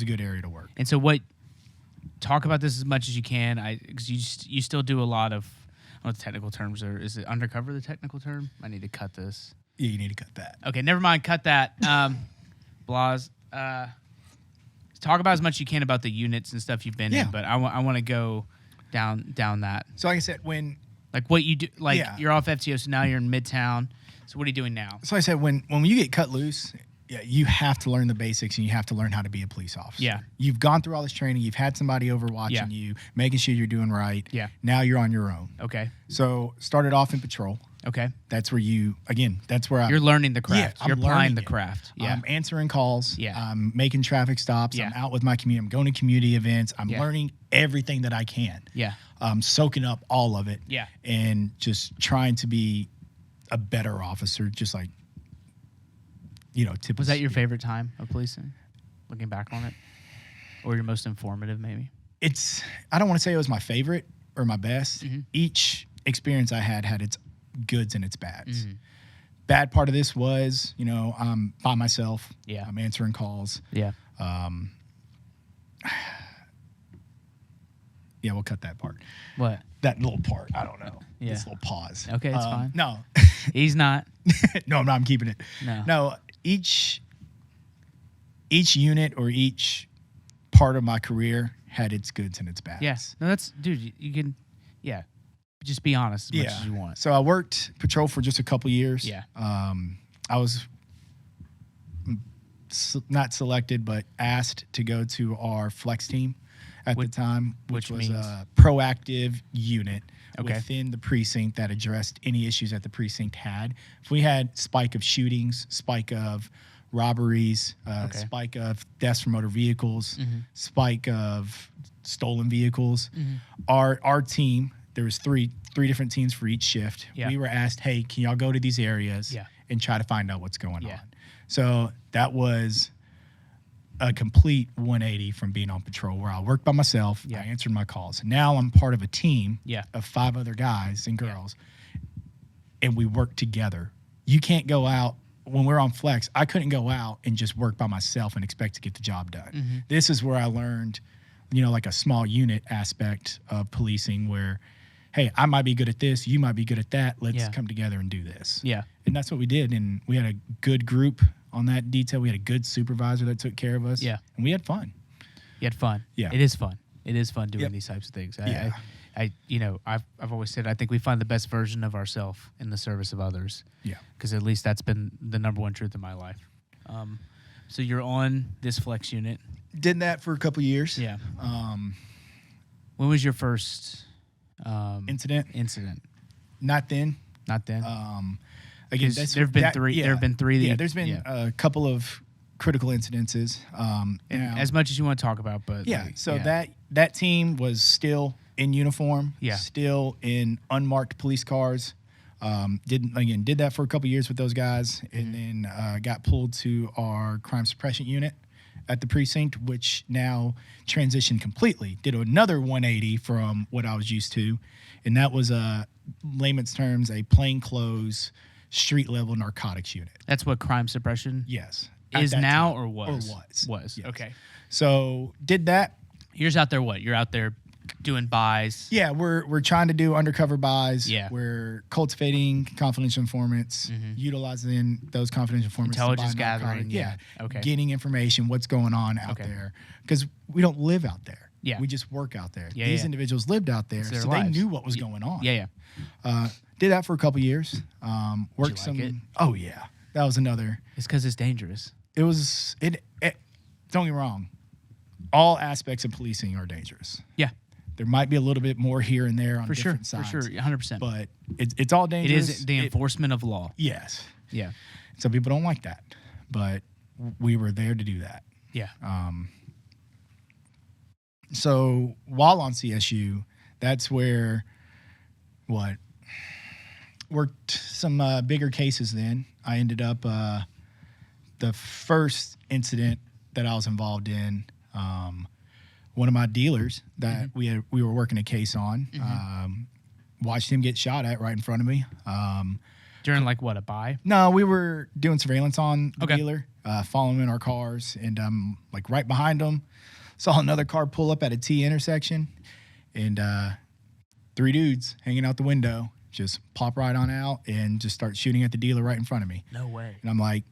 good area to work. And so talk about this as much as you can. Because you still do a lot of, I don't know what the technical terms are. Is it undercover, the technical term? I need to cut this. Yeah, you need to cut that. Okay, never mind. Cut that. Blas. Talk about as much as you can about the units and stuff you've been in. But I want to go down that. So like I said, what you do, you're off FTO, so now you're in Midtown. So what are you doing now? So I said, when you get cut loose, you have to learn the basics, and you have to learn how to be a police officer. Yeah. You've gone through all this training. You've had somebody over watching you, making sure you're doing right. Yeah. Now you're on your own. Okay. So started off in patrol. Okay. That's where you're learning the craft. Yeah, you're applying the craft. Yeah. I'm answering calls. Yeah. I'm making traffic stops. Yeah. I'm out with my community. I'm going to community events. I'm learning everything that I can. Yeah. Soaking up all of it. Yeah. And just trying to be a better officer, just like, Was that your favorite time of policing, looking back on it? Or your most informative, maybe? I don't want to say it was my favorite or my best. Mm-hmm. Each experience I had its goods and its bads. Mm-hmm. Bad part of this was, I'm by myself. Yeah. I'm answering calls. Yeah. Yeah, we'll cut that part. What? That little part. I don't know. Yeah. This little pause. Okay, it's fine. No. He's not. No, I'm keeping it. No, each unit or each part of my career had its goods and its bads. Yeah. No, that's, dude, you can, yeah. Just be honest as much as you want. So I worked patrol for just a couple years. Yeah. I was not selected, but asked to go to our flex team at the time, which was a proactive unit within the precinct that addressed any issues that the precinct had. If we had spike of shootings, spike of robberies, spike of deaths from motor vehicles, spike of stolen vehicles, our team, there was three different teams for each shift. Yeah. We were asked, hey, can y'all go to these areas and try to find out what's going on? So that was a complete 180 from being on patrol, where I worked by myself. I answered my calls. Now I'm part of a team of 5 other guys and girls, and we work together. You can't go out. When we're on flex, I couldn't go out and just work by myself and expect to get the job done. This is where I learned, like a small unit aspect of policing, where, hey, I might be good at this, you might be good at that. Let's come together and do this. Yeah. And that's what we did. And we had a good group on that detail. We had a good supervisor that took care of us. Yeah. And we had fun. You had fun. Yeah. It is fun. It is fun doing these types of things. I've always said I think we find the best version of ourselves in the service of others. Yeah. Because at least that's been the number one truth in my life. So you're on this flex unit. Did that for a couple years. Yeah. When was your first incident? Not then. Again, there have been three. There have been three. Yeah, there's been a couple of critical incidences. As much as you want to talk about, but that team was still in uniform. Yeah, still in unmarked police cars. Did that for a couple years with those guys, and then got pulled to our crime suppression unit at the precinct, which now transitioned completely. Did another 180 from what I was used to, and that was layman's terms, a plainclothes street level narcotics unit. That's what crime suppression is now or was? Was. Yes. Okay. So did that. You're out there what? You're out there doing buys. Yeah, we're trying to do undercover buys. Yeah. We're cultivating confidential informants, utilizing those confidential informants. Intelligence gathering. Yeah. Okay. Getting information, what's going on out there. Because we don't live out there. Yeah. We just work out there. These individuals lived out there, so they knew what was going on. Yeah. Did that for a couple years. Worked Did you like it? Oh yeah, that was another. It's because it's dangerous. It was. It. Don't get me wrong. All aspects of policing are dangerous. Yeah. There might be a little bit more here and there on different sides. For sure, 100%. But it's all dangerous. It is the enforcement of law. Yes. Yeah. Some people don't like that, but we were there to do that. Yeah. So while on CSU, that's where worked some bigger cases. Then I ended up the first incident that I was involved in. One of my dealers that we were working a case on, watched him get shot at right in front of me. During a buy? No, we were doing surveillance on the dealer, following in our cars, and right behind him, saw another car pull up at a T intersection, and 3 dudes hanging out the window just pop right on out and just start shooting at the dealer right in front of me. No way. And I'm like,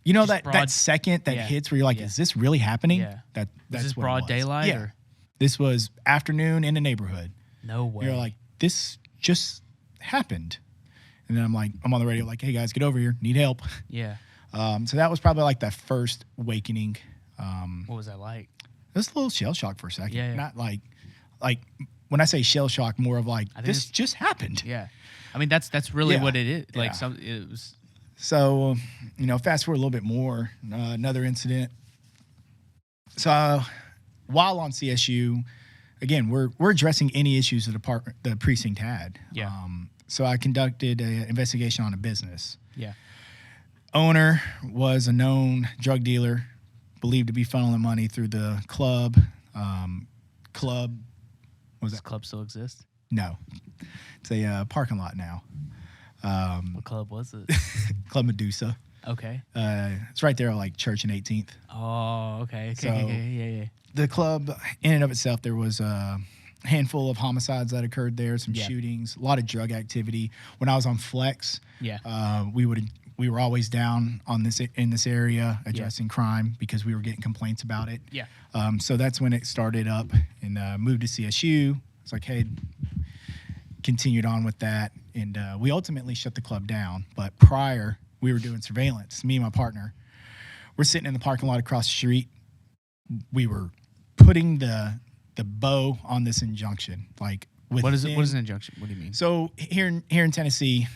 that second that hits where you're like, is this really happening? Yeah. That's was this what broad it was. daylight? Yeah. Or? This was afternoon in the neighborhood. No way. You're like, this just happened. And then I'm on the radio like, hey guys, get over here. Need help. Yeah. So that was probably the first awakening. What was that like? It was a little shell shock for a second. Yeah. Not like when I say shell shock, more of this just happened. Yeah. I mean, that's really what it is. It was. So, fast forward a little bit more, another incident. So while on CSU, again, we're addressing any issues the precinct had. Yeah. So I conducted an investigation on a business. Yeah. Owner was a known drug dealer, believed to be funneling money through the club. Does that club still exist? No. It's a parking lot now. What club was it? Club Medusa. Okay. It's right there on Church and 18th. Oh, okay. So Yeah. The club, in and of itself, there was a handful of homicides that occurred there, some shootings, a lot of drug activity. When I was on flex, we would we were always down on this in this area addressing crime because we were getting complaints about it. Yeah. So that's when it started up and moved to CSU. It's like, hey, continued on with that. And we ultimately shut the club down. But prior, we were doing surveillance. Me and my partner, we're sitting in the parking lot across the street. We were putting the bow on this injunction. Like, what is it? What is an injunction? What do you mean? So here in Tennessee,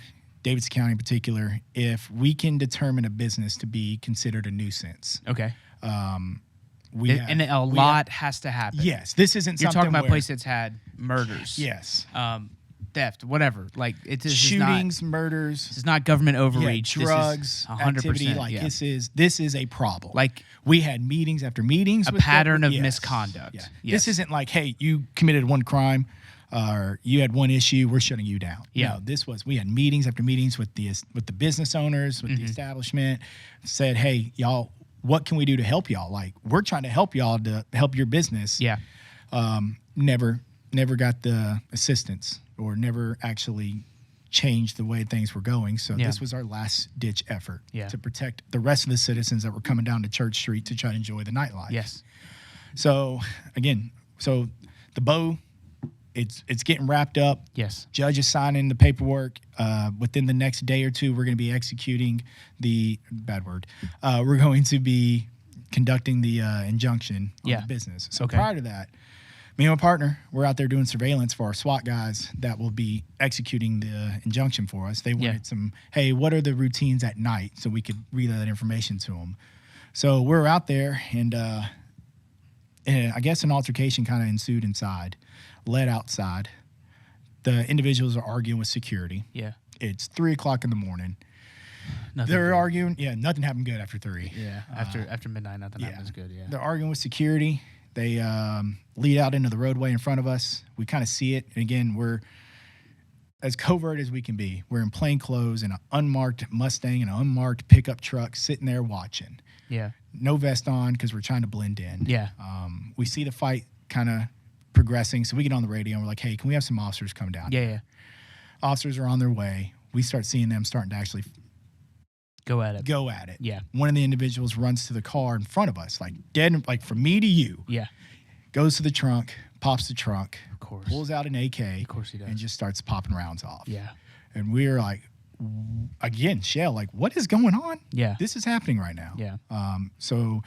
Davidson County in particular, if we can determine a business to be considered a nuisance. Okay. And a lot has to happen. Yes. This isn't You're something talking about a where, place that's had murders. Yes. Theft, whatever. Like shootings, murders. This is not government overreach. Drugs, 100%. activity. Like this is a problem. Like we had meetings after meetings. A pattern of misconduct. Yeah. Yes. This isn't like, hey, you committed one crime, or you had one issue, we're shutting you down. Yeah. No, we had meetings after meetings with the business owners, with the establishment. Said, hey, y'all, what can we do to help y'all? Like, we're trying to help y'all to help your business. Yeah. Never got the assistance, or never actually changed the way things were going. So this was our last ditch effort to protect the rest of the citizens that were coming down to Church Street to try to enjoy the nightlife. Yes. So again, the bow, it's getting wrapped up. Yes. Judge is signing the paperwork. Within the next day or two, we're going to be executing we're going to be conducting the injunction on the business. So prior to that, me and my partner, we're out there doing surveillance for our SWAT guys that will be executing the injunction for us. They wanted hey, what are the routines at night, so we could relay that information to them. So we're out there, and I guess an altercation kind of ensued inside, led outside. The individuals are arguing with security. Yeah. It's 3:00 in the morning. They're arguing. Yeah, nothing happened good after 3. Yeah, after midnight, nothing happens good. Yeah. They're arguing with security. They lead out into the roadway in front of us. We kind of see it. And again, we're as covert as we can be. We're in plain clothes in an unmarked Mustang and an unmarked pickup truck sitting there watching. Yeah. No vest on because we're trying to blend in. Yeah. We see the fight kind of progressing. So we get on the radio and we're like, hey, can we have some officers come down here? Yeah. Officers are on their way. We start seeing them starting to actually go at it. Yeah. One of the individuals runs to the car in front of us, like dead, like from me to you. Yeah. Goes to the trunk, pops the trunk, of course, pulls out an AK, of course he does, and just starts popping rounds off. Yeah. And we're like, again, Shell, like, what is going on? Yeah. This is happening right now. Yeah. So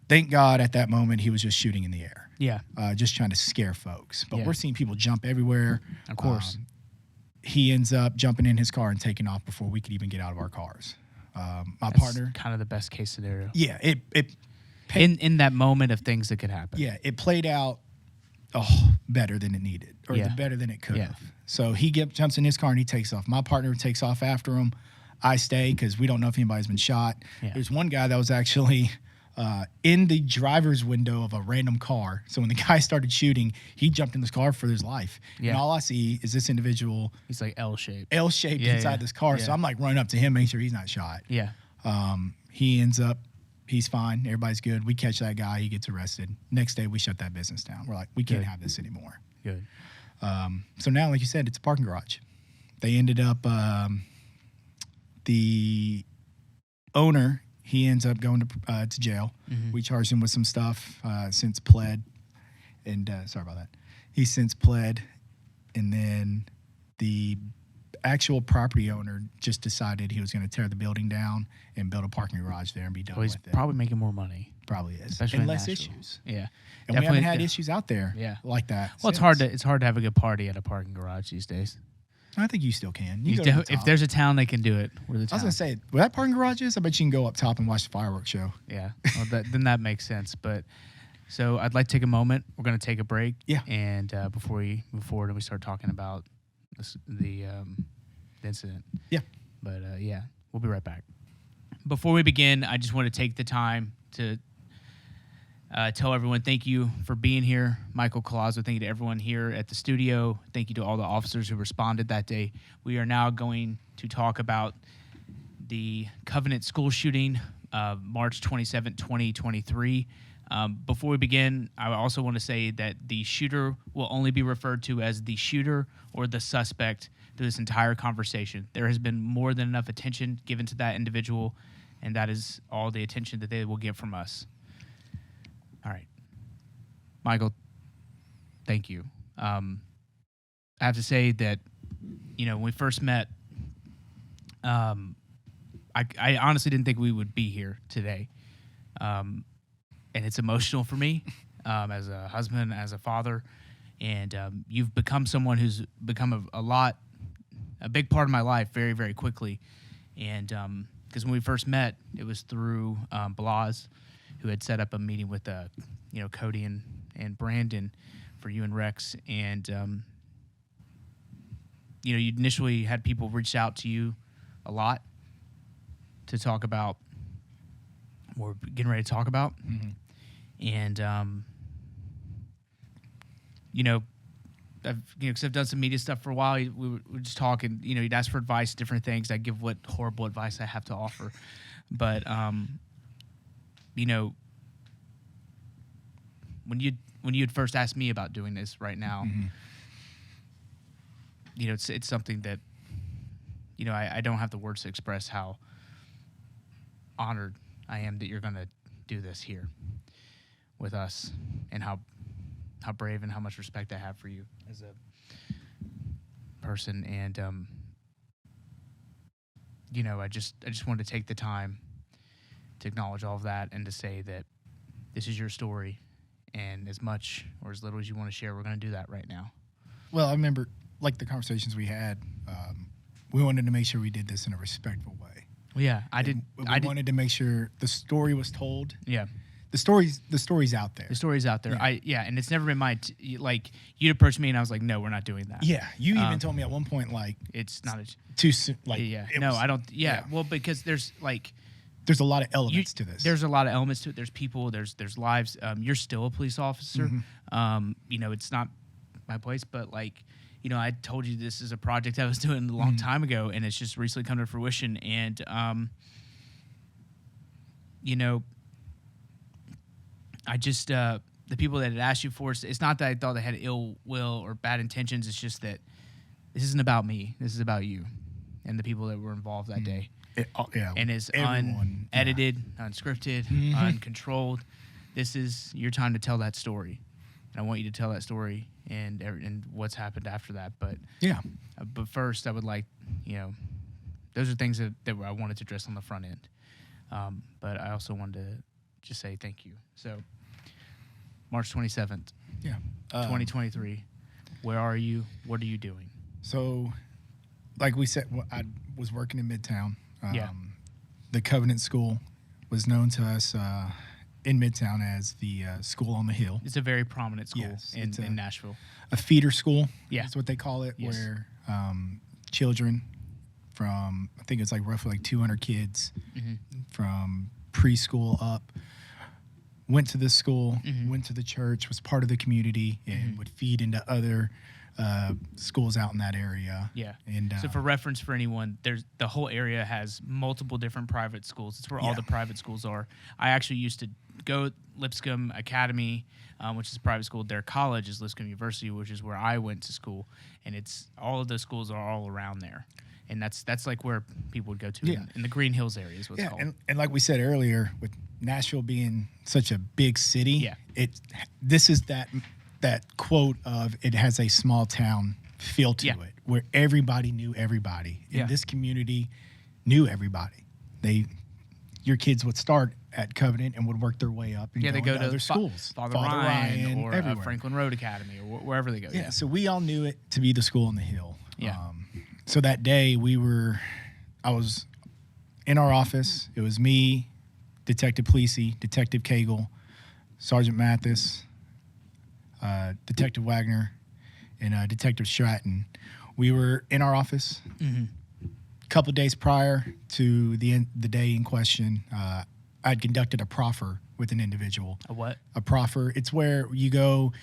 thank God at that moment he was just shooting in the air. Yeah. Just trying to scare folks. But we're seeing people jump everywhere. Of course. He ends up jumping in his car and taking off before we could even get out of our cars. That's partner, kind of the best case scenario. Yeah, in that moment of things that could happen. Yeah, it played out better than it needed, or better than it could have. So he jumps in his car and he takes off. My partner takes off after him. I stay because we don't know if anybody's been shot. Yeah. There's one guy that was actually in the driver's window of a random car. So when the guy started shooting, he jumped in this car for his life. Yeah. And all I see is this individual. He's like L-shaped inside this car. Yeah. So I'm like running up to him, making sure he's not shot. Yeah. He ends up, he's fine. Everybody's good. We catch that guy. He gets arrested. Next day, we shut that business down. We're like, we can't have this anymore. Good. So now, like you said, it's a parking garage. They ended up, the owner, he ends up going to jail. Mm-hmm. We charged him with some stuff, since pled. And sorry about that. He's since pled. And then the actual property owner just decided he was going to tear the building down and build a parking garage there and be done with it. He's probably making more money. Probably is. Especially and less Nashville. issues. Yeah. And we haven't had issues out there like that. Well, it's hard to have a good party at a parking garage these days. I think you still can. If there's a town, they can do it. We're the town. I was going to say, where that parking garage is, I bet you can go up top and watch the fireworks show. Yeah. Well, then that makes sense. But so I'd like to take a moment. We're going to take a break. Yeah. And before we move forward and we start talking about the incident. Yeah. But we'll be right back. Before we begin, I just want to take the time to tell everyone thank you for being here. Michael Collazo, thank you to everyone here at the studio. Thank you to all the officers who responded that day. We are now going to talk about the Covenant School shooting, March 27, 2023. Before we begin, I also want to say that the shooter will only be referred to as the shooter or the suspect through this entire conversation. There has been more than enough attention given to that individual, and that is all the attention that they will get from us. All right. Michael, thank you. I have to say that, when we first met, I honestly didn't think we would be here today. And it's emotional for me as a husband, as a father. And you've become someone who's become a big part of my life very, very quickly. And because when we first met, it was through Blas, who had set up a meeting with Cody and Brandon for you and Rex. And, you initially had people reach out to you a lot to talk about what we're getting ready to talk about. Mm-hmm. And, because I've done some media stuff for a while, we were just talking, you'd ask for advice, different things. I give what horrible advice I have to offer. But, when you'd first asked me about doing this right now, mm-hmm. It's something that, I don't have the words to express how honored I am that you're going to do this here with us, and how brave and how much respect I have for you as a person. And, I just wanted to take the time to acknowledge all of that and to say that this is your story, and as much or as little as you want to share, we're going to do that right now. Well, I remember, like, the conversations we had, we wanted to make sure we did this in a respectful way. Well, yeah, We wanted to make sure the story was told. Yeah. The story's out there. The story's out there. Yeah. And it's never been you'd approach me and I was like, no, we're not doing that. Yeah, you even told me at one point, it's not too soon. I don't. Yeah, well, because there's there's a lot of elements to this. There's a lot of elements to it. There's people. There's lives. You're still a police officer. Mm-hmm. It's not my place, but I told you this is a project I was doing a long time ago, and it's just recently come to fruition. And I just the people that had asked you for it's not that I thought they had ill will or bad intentions. It's just that this isn't about me. This is about you and the people that were involved that day. And it's unedited, unscripted, uncontrolled. This is your time to tell that story, and I want you to tell that story and what's happened after that. But but first, I would like those are things that I wanted to address on the front end. But I also wanted to just say thank you. So, March 27th, 2023. Where are you? What are you doing? So, like we said, I was working in Midtown. The Covenant School was known to us in Midtown as the school on the hill. It's a very prominent school in Nashville. A feeder school, that's what they call it, yes. where children from, I think it's roughly 200 kids from preschool up went to this school, went to the church, was part of the community, and would feed into other schools out in that area. Yeah. And so for reference for anyone, the whole area has multiple different private schools. It's where all the private schools are. I actually used to go Lipscomb Academy, which is a private school. Their college is Lipscomb University, which is where I went to school. And it's all of those schools are all around there. And that's where people would go to in the Green Hills area is what it's called. And like we said earlier, with Nashville being such a big city, this is that quote of it has a small town feel to it, where everybody knew everybody. And this community knew everybody. Your kids would start at Covenant and would work their way up and they go to other schools. Father Ryan or Franklin Road Academy or wherever they go. Yeah, so we all knew it to be the school on the hill. Yeah. So that day I was in our office. It was me, Detective Plesey, Detective Cagle, Sergeant Mathis, Detective Wagner, and Detective Stratton. We were in our office. A couple of days prior to the day in question, I'd conducted a proffer with an individual. A what? A proffer. It's where you go,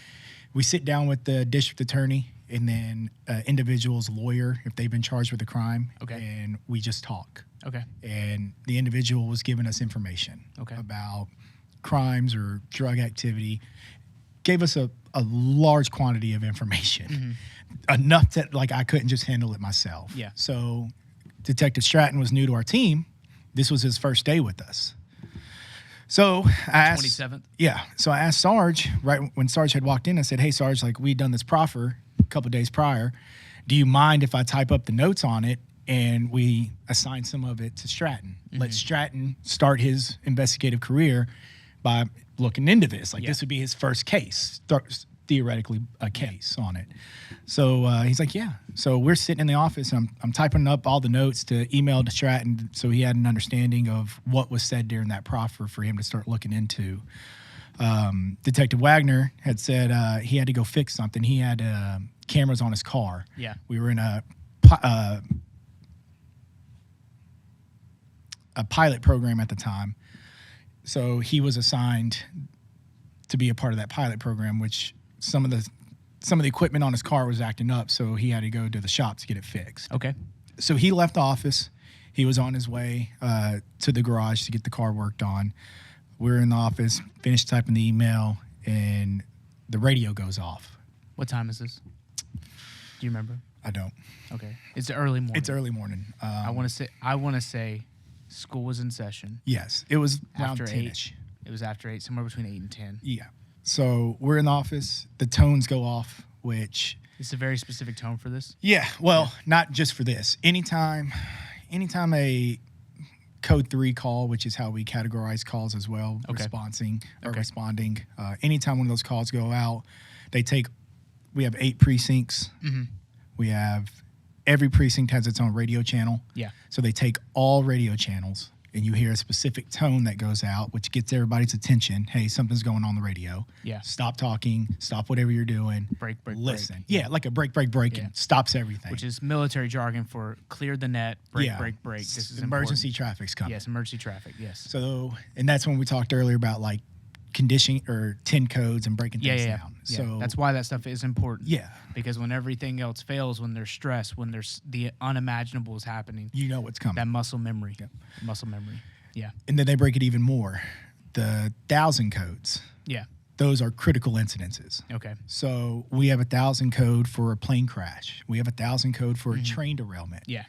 we sit down with the district attorney and then individual's lawyer if they've been charged with a crime. Okay. And we just talk. Okay. And the individual was giving us information about crimes or drug activity. Gave us a large quantity of information, enough that like I couldn't just handle it myself. Yeah. So Detective Stratton was new to our team. This was his first day with us. So I asked, 27th. Yeah. So I asked Sarge right when Sarge had walked in. I said, "Hey, Sarge, like we'd done this proffer a couple days prior. Do you mind if I type up the notes on it and we assign some of it to Stratton? Let Stratton start his investigative career by looking into this. Like this would be his first case, theoretically a case on it." So he's like, "Yeah." So we're sitting in the office and I'm typing up all the notes to email to Stratton so he had an understanding of what was said during that proffer for him to start looking into. Detective Wagner had said he had to go fix something. He had cameras on his car. Yeah. We were in a pilot program at the time. So he was assigned to be a part of that pilot program, which some of the equipment on his car was acting up, so he had to go to the shop to get it fixed. Okay. So he left the office. He was on his way to the garage to get the car worked on. We're in the office, finished typing the email, and the radio goes off. What time is this? Do you remember? I don't. Okay. It's early morning. It's early morning. I want to say school was in session. Yes, it was around After 10-ish. It was after 8, somewhere between 8 and 10. Yeah. So we're in the office. The tones go off, which... It's a very specific tone for this. Yeah. Well, not just for this. Anytime a code 3 call, which is how we categorize calls as well, responding. Anytime one of those calls go out, we have 8 precincts. We have... Every precinct has its own radio channel. Yeah. So they take all radio channels, and you hear a specific tone that goes out, which gets everybody's attention. Hey, something's going on the radio. Yeah. Stop talking. Stop whatever you're doing. Break, listen. break. Yeah, like a break, and stops everything. Which is military jargon for clear the net, break. This is emergency important. traffic's coming. Yes, emergency traffic, yes. So, and that's when we talked earlier about like conditioning or 10 codes and breaking things down. Yeah. So that's why that stuff is important. Yeah. Because when everything else fails, when there's stress, when there's the unimaginable is happening, you know what's coming. That muscle memory. Muscle memory. Yeah. And then they break it even more. The 1,000 codes. Yeah. Those are critical incidences. Okay. So we have 1,000 code for a plane crash. We have 1,000 code for a train derailment. Yeah.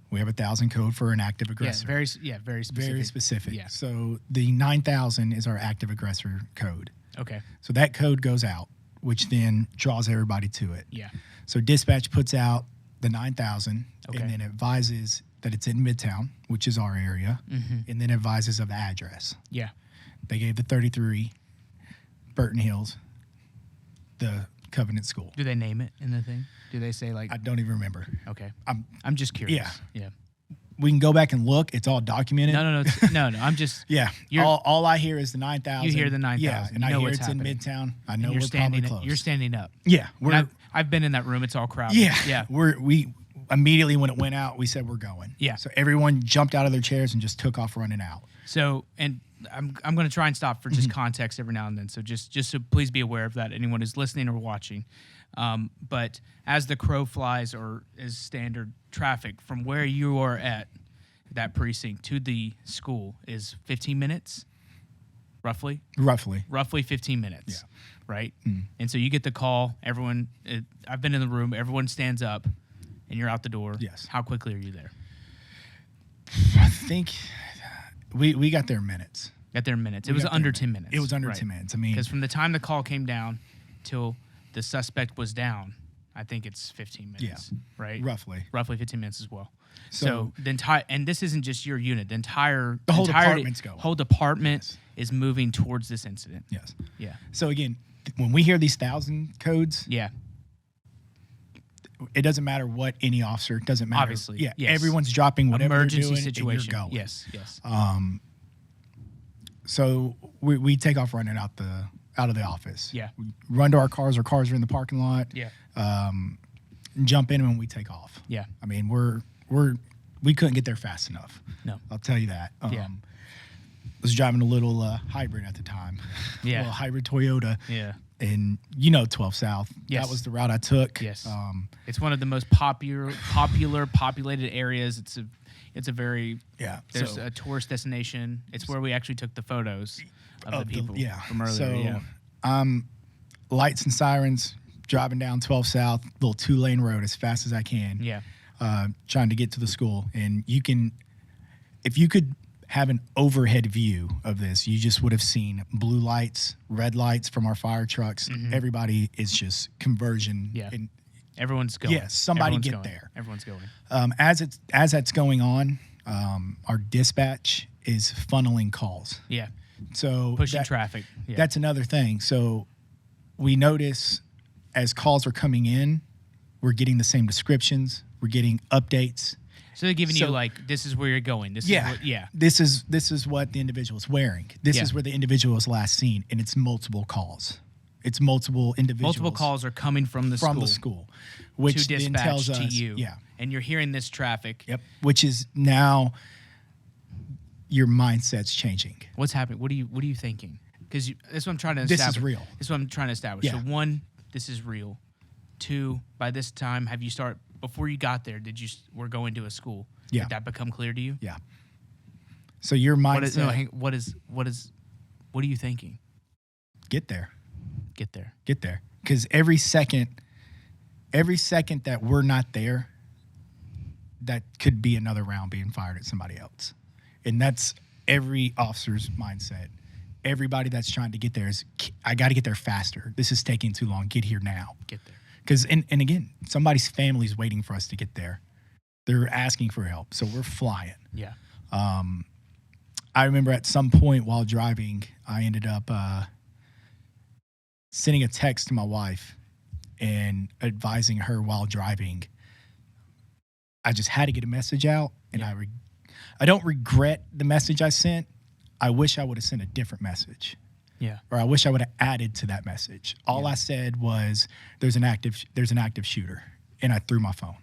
We have 1,000 code for an active aggressor. Very specific. Very specific. Yeah. So the 9,000 is our active aggressor code. Okay. So that code goes out, which then draws everybody to it. Yeah. So dispatch puts out the 9,000 Okay. and then advises that it's in Midtown, which is our area, and then advises of the address. Yeah. They gave the 33 Burton Hills, the Covenant School. Do they name it in the thing? Do they say like? I don't even remember. Okay. I'm just curious. Yeah. Yeah. We can go back and look. It's all documented. No. I'm just. Yeah. All I hear is the 9,000. You hear the 9,000. Yeah, and you I know hear what's it's happening. in Midtown. I know You're we're standing. probably close. You're standing up. Yeah. I've been in that room. It's all crowded. Yeah. Yeah. We immediately when it went out, we said we're going. Yeah. So everyone jumped out of their chairs and just took off running out. So, and I'm going to try and stop for just context every now and then. So just so please be aware of that. Anyone who's listening or watching. But as the crow flies, or as standard traffic from where you are at that precinct to the school is 15 minutes, roughly. Roughly 15 minutes. Yeah. Right. And so you get the call. Everyone. I've been in the room. Everyone stands up, and you're out the door. Yes. How quickly are you there? I think we got there in minutes. Got there in minutes. It was under 10 minutes. It was under 10 minutes. I mean, because from the time the call came down till the suspect was down, I think it's 15 minutes. Yeah. Right. Roughly 15 minutes as well. So the entire, and this isn't just your unit. The whole department's going. Whole department is moving towards this incident. Yes. Yeah. So again, when we hear these 1,000 codes, yeah, it doesn't matter what any officer. It doesn't matter. Obviously, yeah. yes. Everyone's dropping whatever emergency they're doing, situation. And you're going. Yes. So we take off running out of the office. Yeah. We run to our cars. Our cars are in the parking lot. Yeah. Jump in when we take off. Yeah. I mean, we couldn't get there fast enough. No. I'll tell you that. Yeah. Was driving a little hybrid at the time. Yeah. A little hybrid Toyota. Yeah. And 12 South. Yes. That was the route I took. Yes. It's one of the most populated areas. It's a very yeah. There's a tourist destination. It's where we actually took the photos. of the people from earlier. So, lights and sirens, driving down 12 South, little 2-lane road as fast as I can. Yeah. Trying to get to the school. And if you could have an overhead view of this, you just would have seen blue lights, red lights from our fire trucks. Mm-hmm. Everybody is just conversion. Yeah. And everyone's going. Yes, somebody Everyone's get going. there. Everyone's going. As that's going on, our dispatch is funneling calls. Yeah. So pushing traffic. Yeah. That's another thing. So we notice as calls are coming in, we're getting the same descriptions. We're getting updates. So they're giving you like, this is where you're going. This is what the individual is wearing. This is where the individual was last seen, and it's multiple calls. It's multiple individuals. Multiple calls are coming from the school, which to then dispatch tells to us, you. Yeah, and you're hearing this traffic. Yep. Which is now your mindset's changing. What's happening? What are you thinking? Because that's what I'm trying to establish. This is real. This is what I'm trying to establish. Yeah. So 1, this is real. 2, by this time, before you got there, we're going to a school? Yeah. Did that become clear to you? Yeah. So your mindset. What are you thinking? Get there. Get there. Get there. Because every second that we're not there, that could be another round being fired at somebody else. And that's every officer's mindset. Everybody that's trying to get there is, I got to get there faster. This is taking too long. Get here now. Get there. Because, and again, somebody's family's waiting for us to get there. They're asking for help, so we're flying. Yeah. I remember at some point while driving, I ended up sending a text to my wife and advising her while driving. I just had to get a message out, and I don't regret the message I sent. I wish I would have sent a different message. Yeah. Or I wish I would have added to that message. All I said was, there's an active shooter, and I threw my phone.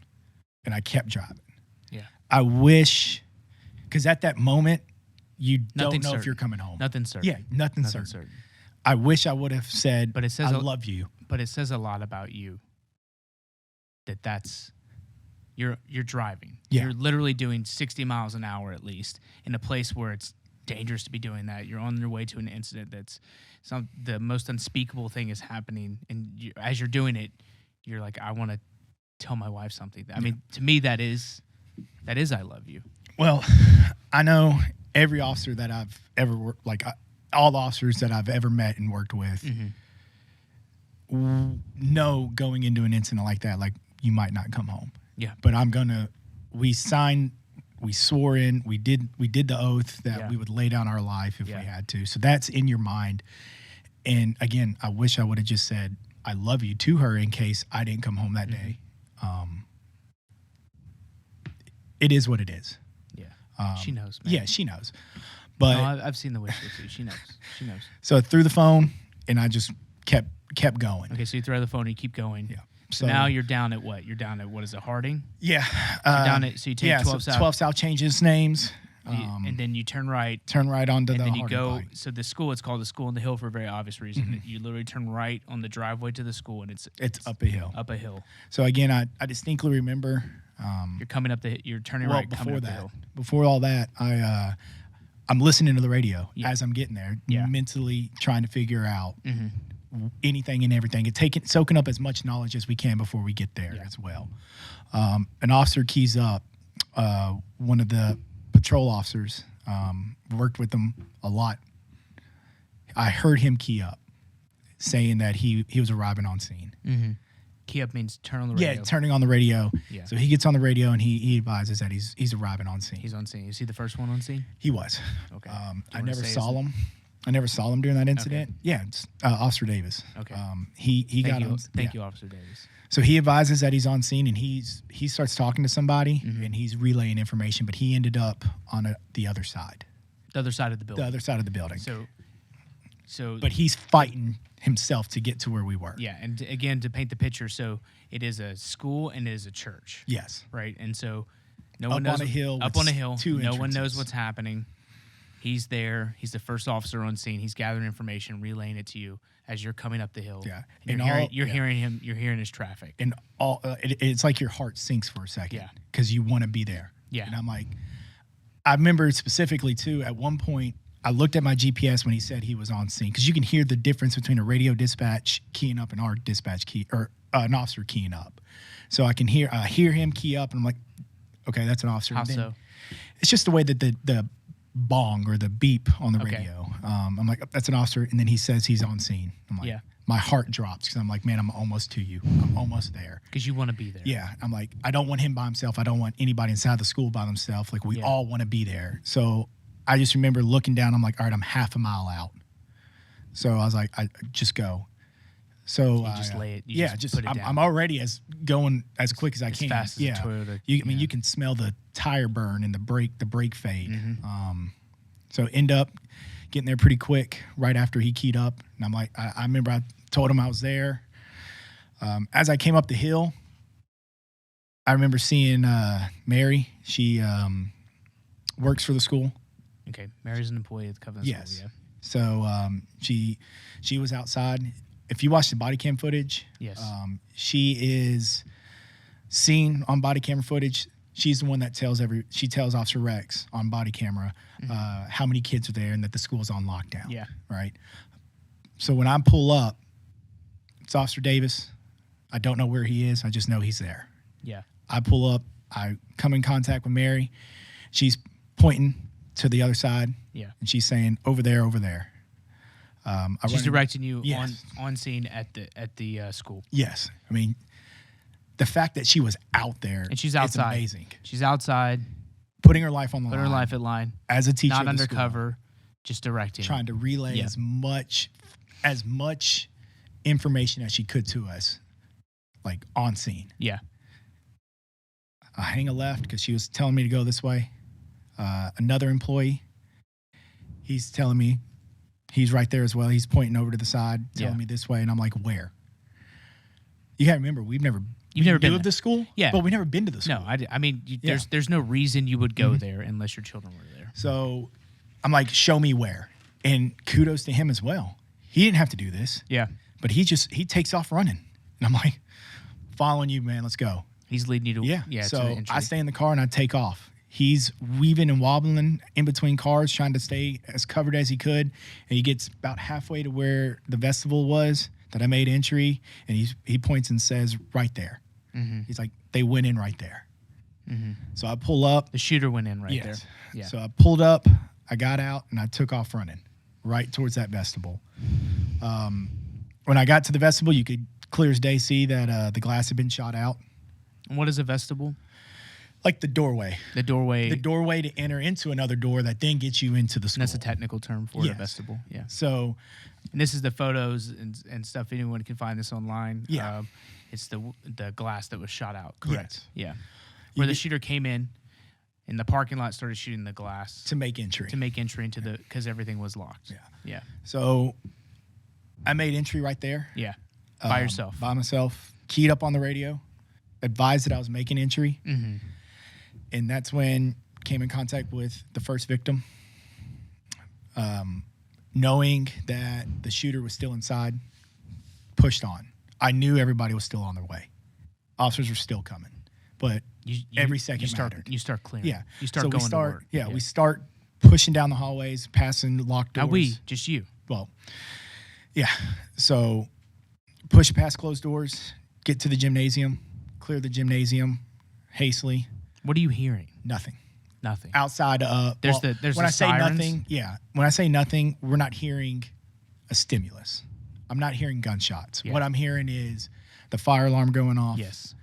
And I kept driving. Yeah. I wish, because at that moment, you don't know if you're coming home. Nothing certain. Yeah, nothing certain. I wish I would have said, but it says I love you. But it says a lot about you. You're driving. Yeah. You're literally doing 60 miles an hour at least in a place where it's dangerous to be doing that. You're on your way to an incident the most unspeakable thing is happening. And as you're doing it, you're like, I want to tell my wife something. I mean, to me, that is I love you. Well, I know every officer that I've ever worked, all the officers that I've ever met and worked with, know going into an incident like that, like, you might not come home. Yeah. But we swore in, we did the oath that we would lay down our life if we had to. So that's in your mind. And again, I wish I would have just said, I love you to her in case I didn't come home that day. It is what it is. Yeah. She knows, man. Yeah, she knows. But no, I've seen the wish list too. She knows. She knows. So I threw the phone, and I just kept going. Okay, so you throw the phone and you keep going. Yeah. So now you're down at what? You're down at, what is it, Harding? Yeah. So you take 12 South. 12 South changes names. And then you turn right. Turn right onto the And then you go. bike. So the school, it's called the School on the Hill for a very obvious reason. Mm-hmm. You literally turn right on the driveway to the school, and it's up a hill. Up a hill. So again, I distinctly remember. You're coming up you're turning right. Coming up the hill. Before all that, I'm listening to the radio as I'm getting there, mentally trying to figure out anything and everything, and soaking up as much knowledge as we can before we get there as well. An officer keys up. One of the patrol officers, worked with them a lot. I heard him key up, saying that he was arriving on scene. Mm-hmm. Key up means turn on the radio. Yeah, turning on the radio. Yeah. So he gets on the radio and he advises that he's arriving on scene. He's on scene. Is he the first one on scene? He was. Okay. I never saw him. I never saw him during that incident. Okay. Yeah, it's Officer Davis. Okay. He got on. Thank you, Officer Davis. So he advises that he's on scene, and he starts talking to somebody, and he's relaying information, but he ended up on the other side. The other side of the building. The other side of the building. So. But he's fighting himself to get to where we were. Yeah, and again, to paint the picture, so it is a school and it is a church. Yes. Right, and so no up one knows. On a hill. Up on a hill. Two no entrances. one knows what's happening. He's there. He's the first officer on scene. He's gathering information, relaying it to you as you're coming up the hill. Yeah, You're hearing him. You're hearing his traffic. And it's like your heart sinks for a second. Yeah. Because you want to be there. Yeah. And I'm like, I remember specifically too. At one point, I looked at my GPS when he said he was on scene, because you can hear the difference between a radio dispatch keying up and our dispatch key, or an officer keying up. So I can hear him key up, and I'm like, okay, that's an officer. How so? It's just the way that the bong or the beep on the radio. I'm like, that's an officer, and then he says he's on scene. I'm like, my heart drops, because I'm like, man, I'm almost to you. I'm almost there. Because you want to be there. Yeah. I'm like, I don't want him by himself. I don't want anybody inside the school by themselves. Like, we all want to be there. So I just remember looking down. I'm like, all right, I'm half a mile out. So I was like, I just go. So you just lay it. Just put it down. I'm already going as quick as I can. Fast as a Toyota. You can smell the tire burn and the brake fade. So end up getting there pretty quick right after he keyed up. And I'm like, I remember I told him I was there. As I came up the hill, I remember seeing Mary. She works for the school. Okay, Mary's an employee at the Covenant School. Yeah. So she was outside. If you watch the body cam footage, she is seen on body camera footage. She's the one that tells Officer Rex on body camera how many kids are there and that the school's on lockdown. Yeah. Right. So when I pull up, it's Officer Davis. I don't know where he is. I just know he's there. Yeah. I pull up. I come in contact with Mary. She's pointing to the other side. Yeah. And she's saying, over there, over there. She's directing you on scene at the school. Yes. I mean, the fact that she was out there, and she's outside. It's amazing. She's outside, putting her life on the line. Putting her life at line as a teacher, not undercover, just directing, trying to relay as much information as she could to us, like on scene. Yeah. I hang a left because she was telling me to go this way. Another employee, he's telling me. He's right there as well. He's pointing over to the side, telling me this way, and I'm like, where? You got to remember, you've never been to the school? Yeah. But we've never been to the school. No, I mean, there's no reason you would go there unless your children were there. So I'm like, show me where. And kudos to him as well. He didn't have to do this. Yeah. But he takes off running. And I'm like, following you, man, let's go. He's leading you to So to the entry. I stay in the car and I take off. He's weaving and wobbling in between cars, trying to stay as covered as he could. And he gets about halfway to where the vestibule was that I made entry. And he points and says, right there. Mm-hmm. He's like, they went in right there. Mm-hmm. So I pull up. The shooter went in right there. Yeah. So I pulled up, I got out, and I took off running right towards that vestibule. When I got to the vestibule, you could clear as day see that the glass had been shot out. And what is a vestibule? Like the doorway. The doorway to enter into another door that then gets you into the school. And that's a technical term for a vestibule. Yeah. So, and this is the photos and stuff. Anyone can find this online. Yeah. It's the glass that was shot out. Correct. Yes. Yeah. Where the shooter came in the parking lot, started shooting the glass to make entry into because everything was locked. Yeah. Yeah. So I made entry right there. Yeah. By yourself. By myself. Keyed up on the radio. Advised that I was making entry. Mm-hmm. And that's when came in contact with the first victim. Knowing that the shooter was still inside, pushed on. I knew everybody was still on their way. Officers were still coming. But every second mattered. You start clearing. Yeah. You start going to work. Yeah, we start pushing down the hallways, passing locked doors. Now just you. Well, yeah. So push past closed doors, get to the gymnasium, clear the gymnasium hastily. What are you hearing? Nothing. Outside of there's when I say sirens. Nothing, when I say nothing, we're not hearing a stimulus. I'm not hearing gunshots. Yeah. What I'm hearing is the fire alarm going off. Yes.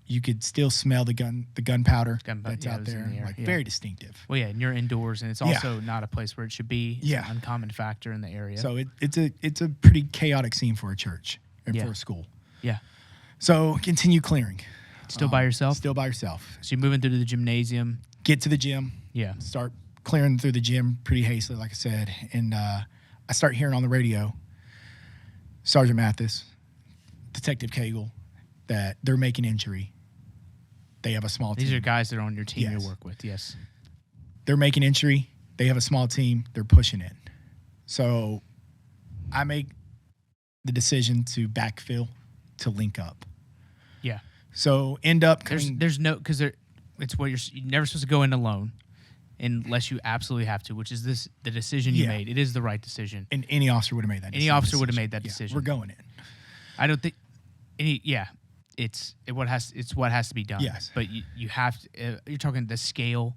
You could still smell the gunpowder that's out there, very distinctive. Well, yeah, and you're indoors, and it's also not a place where it should be. It's an uncommon factor in the area. So it's a pretty chaotic scene for a church and for a school. Yeah. So continue clearing. Still by yourself? Still by yourself. So you're moving through to the gymnasium. Get to the gym. Yeah. Start clearing through the gym pretty hastily, like I said. And I start hearing on the radio, Sergeant Mathis, Detective Cagle, that they're making entry. They have a small team. These are guys that are on your team you work with, yes. They're making entry. They have a small team. They're pushing in. So I make the decision to backfill to link up. Yeah. So end up there's no because it's what you're never supposed to go in alone. unless you absolutely have to, which is the decision you made. It is the right decision. And any officer would have made that decision. Any officer would have made that decision. We're going in. I don't think it's what has to be done. Yes. But you have to, you're talking the scale,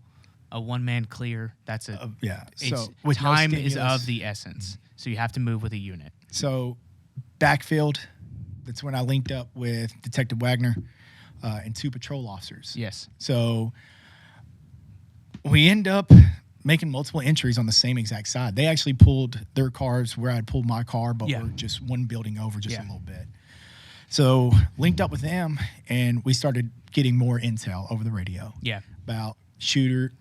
a one-man clear, that's a So with time no is stimulus, of the essence. So you have to move with a unit. So backfield, that's when I linked up with Detective Wagner and 2 patrol officers. Yes. So we end up making multiple entries on the same exact side. They actually pulled their cars where I'd pulled my car, but we're just one building over just a little bit. So linked up with them, and we started getting more intel over the radio. Yeah. About shooter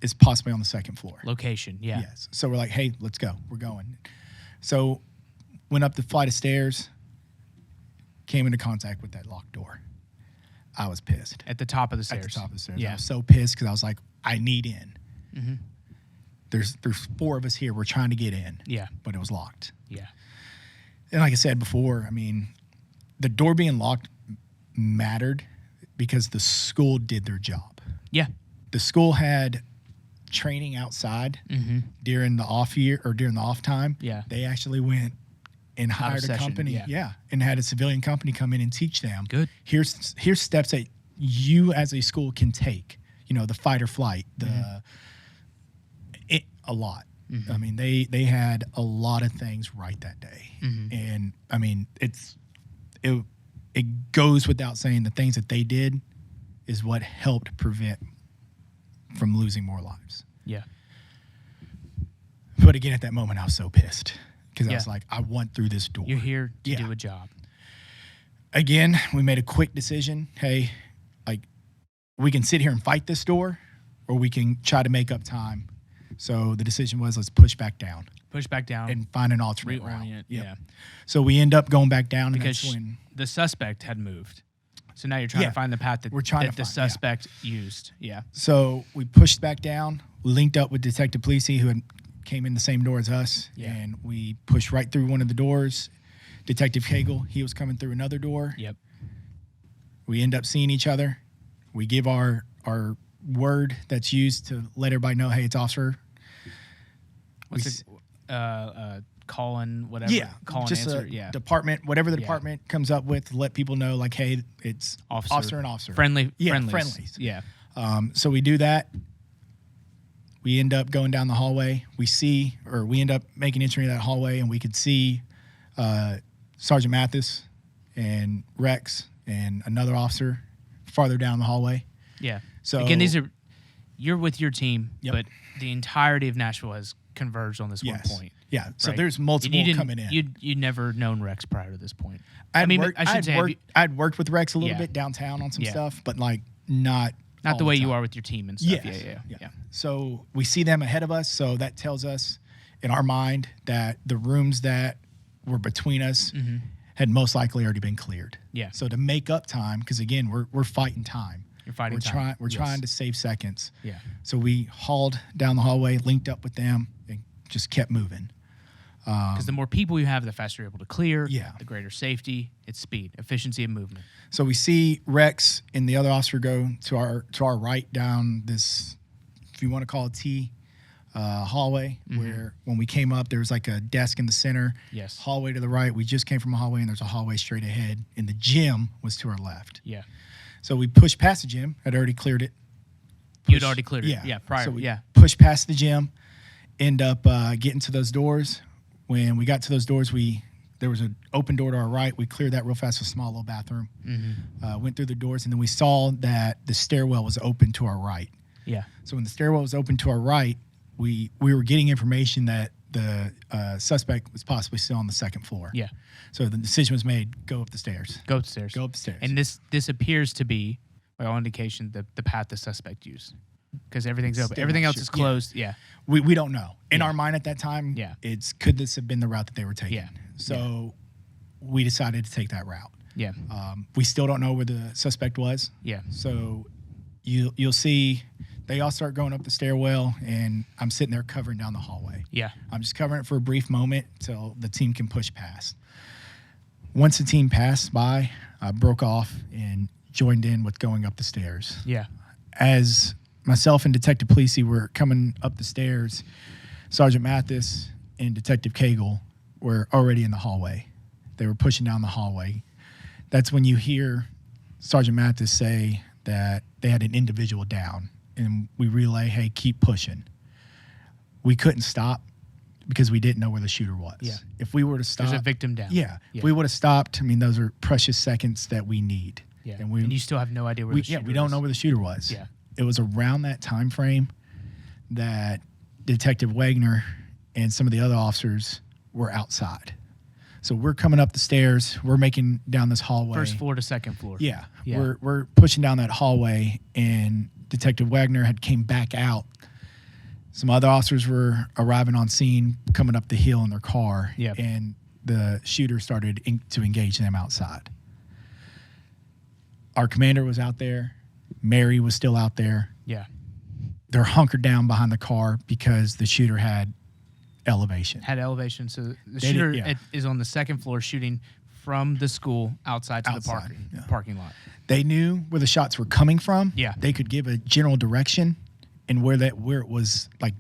is possibly on the 2nd floor. Location, yeah. Yes. So we're like, hey, let's go. We're going. So went up the flight of stairs, came into contact with that locked door. I was pissed. At the top of the stairs. At the top of the stairs. Yeah. I was so pissed because I was like, I need in. Mm-hmm. There's 4 of us here. We're trying to get in. Yeah. But it was locked. Yeah. And like I said before, I mean, the door being locked mattered because the school did their job. Yeah. The school had training outside during the off year or during the off time. Yeah. They actually went and hired a company. And had a civilian company come in and teach them. Good. Here's steps that you as a school can take. You know, the fight or flight, a lot. Mm-hmm. I mean, they had a lot of things right that day. Mm-hmm. And I mean, it goes without saying the things that they did is what helped prevent from losing more lives. Yeah. But again, at that moment, I was so pissed because I was like, I want through this door. You're here to do a job. Again, we made a quick decision. Hey, like, we can sit here and fight this door, or we can try to make up time. So the decision was, let's push back down. Push back down. And find an alternate route. Yep. Yeah. So we end up going back down. Because and that's when the suspect had moved. So now you're trying to find the path that the suspect used. Yeah. So we pushed back down, linked up with Detective Policey, who came in the same door as us. Yeah. And we pushed right through one of the doors. Detective Hagel, he was coming through another door. Yep. We end up seeing each other. We give our word that's used to let everybody know, hey, it's officer. What's call-in, whatever. Yeah. Call-in just answer. Department, whatever the department comes up with, let people know, like, hey, it's officer and officer. Friendlies. Friendlies. Yeah. So we do that. We end up going down the hallway. We end up making entry in that hallway, and we could see Sergeant Mathis and Rex and another officer farther down the hallway. Yeah. So again, you're with your team, but the entirety of Nashville has converged on this one point. Yeah. So right? there's multiple coming in. You'd never known Rex prior to this point. I'd worked with Rex a little bit downtown on some stuff, but like not the way you are with your team and stuff. Yes. Yeah. So we see them ahead of us, so that tells us in our mind that the rooms that were between us had most likely already been cleared. Yeah. So to make up time, because again, we're fighting time. You're fighting time. We're trying to save seconds. Yeah. So we hauled down the hallway, linked up with them, and just kept moving. Because the more people you have, the faster you're able to clear. Yeah. The greater safety. It's speed, efficiency of movement. So we see Rex and the other officer go to our right down this, if you want to call it T, hallway, where when we came up, there was like a desk in the center. Yes. Hallway to the right. We just came from a hallway, and there's a hallway straight ahead, and the gym was to our left. Yeah. So we pushed past the gym. I'd already cleared it. You'd already cleared it. Yeah, prior. So we pushed past the gym, end up getting to those doors. When we got to those doors, there was an open door to our right. We cleared that real fast, a small little bathroom. Went through the doors, and then we saw that the stairwell was open to our right. Yeah. So when the stairwell was open to our right, we were getting information that the suspect was possibly still on the 2nd floor. Yeah. So the decision was made, go up the stairs. Go upstairs. Go upstairs. And this appears to be, by all indication, the path the suspect used. Because everything's open. Everything else is closed. Yeah. We don't know. In our mind at that time, could this have been the route that they were taking? Yeah. So we decided to take that route. Yeah. We still don't know where the suspect was. Yeah. So you'll see they all start going up the stairwell, and I'm sitting there covering down the hallway. Yeah. I'm just covering it for a brief moment till the team can push past. Once the team passed by, I broke off and joined in with going up the stairs. Yeah. As myself and Detective Police were coming up the stairs. Sergeant Mathis and Detective Cagle were already in the hallway. They were pushing down the hallway. That's when you hear Sergeant Mathis say that they had an individual down, and we relay, hey, keep pushing. We couldn't stop because we didn't know where the shooter was. Yeah. If we were to stop. There's a victim down. Yeah. If we would have stopped, I mean, those are precious seconds that we need. Yeah. And you still have no idea where the shooter is. We don't know where the shooter was. Yeah. It was around that time frame that Detective Wagner and some of the other officers were outside. So we're coming up the stairs. We're making down this hallway. First floor to second floor. Yeah. We're pushing down that hallway, and Detective Wagner had came back out. Some other officers were arriving on scene, coming up the hill in their car, and the shooter started to engage them outside. Our commander was out there. Mary was still out there. Yeah. They're hunkered down behind the car because the shooter had elevation. So the shooter is on the second floor shooting from the school outside to the parking lot. They knew where the shots were coming from. Yeah. They could give a general direction and where it was, like,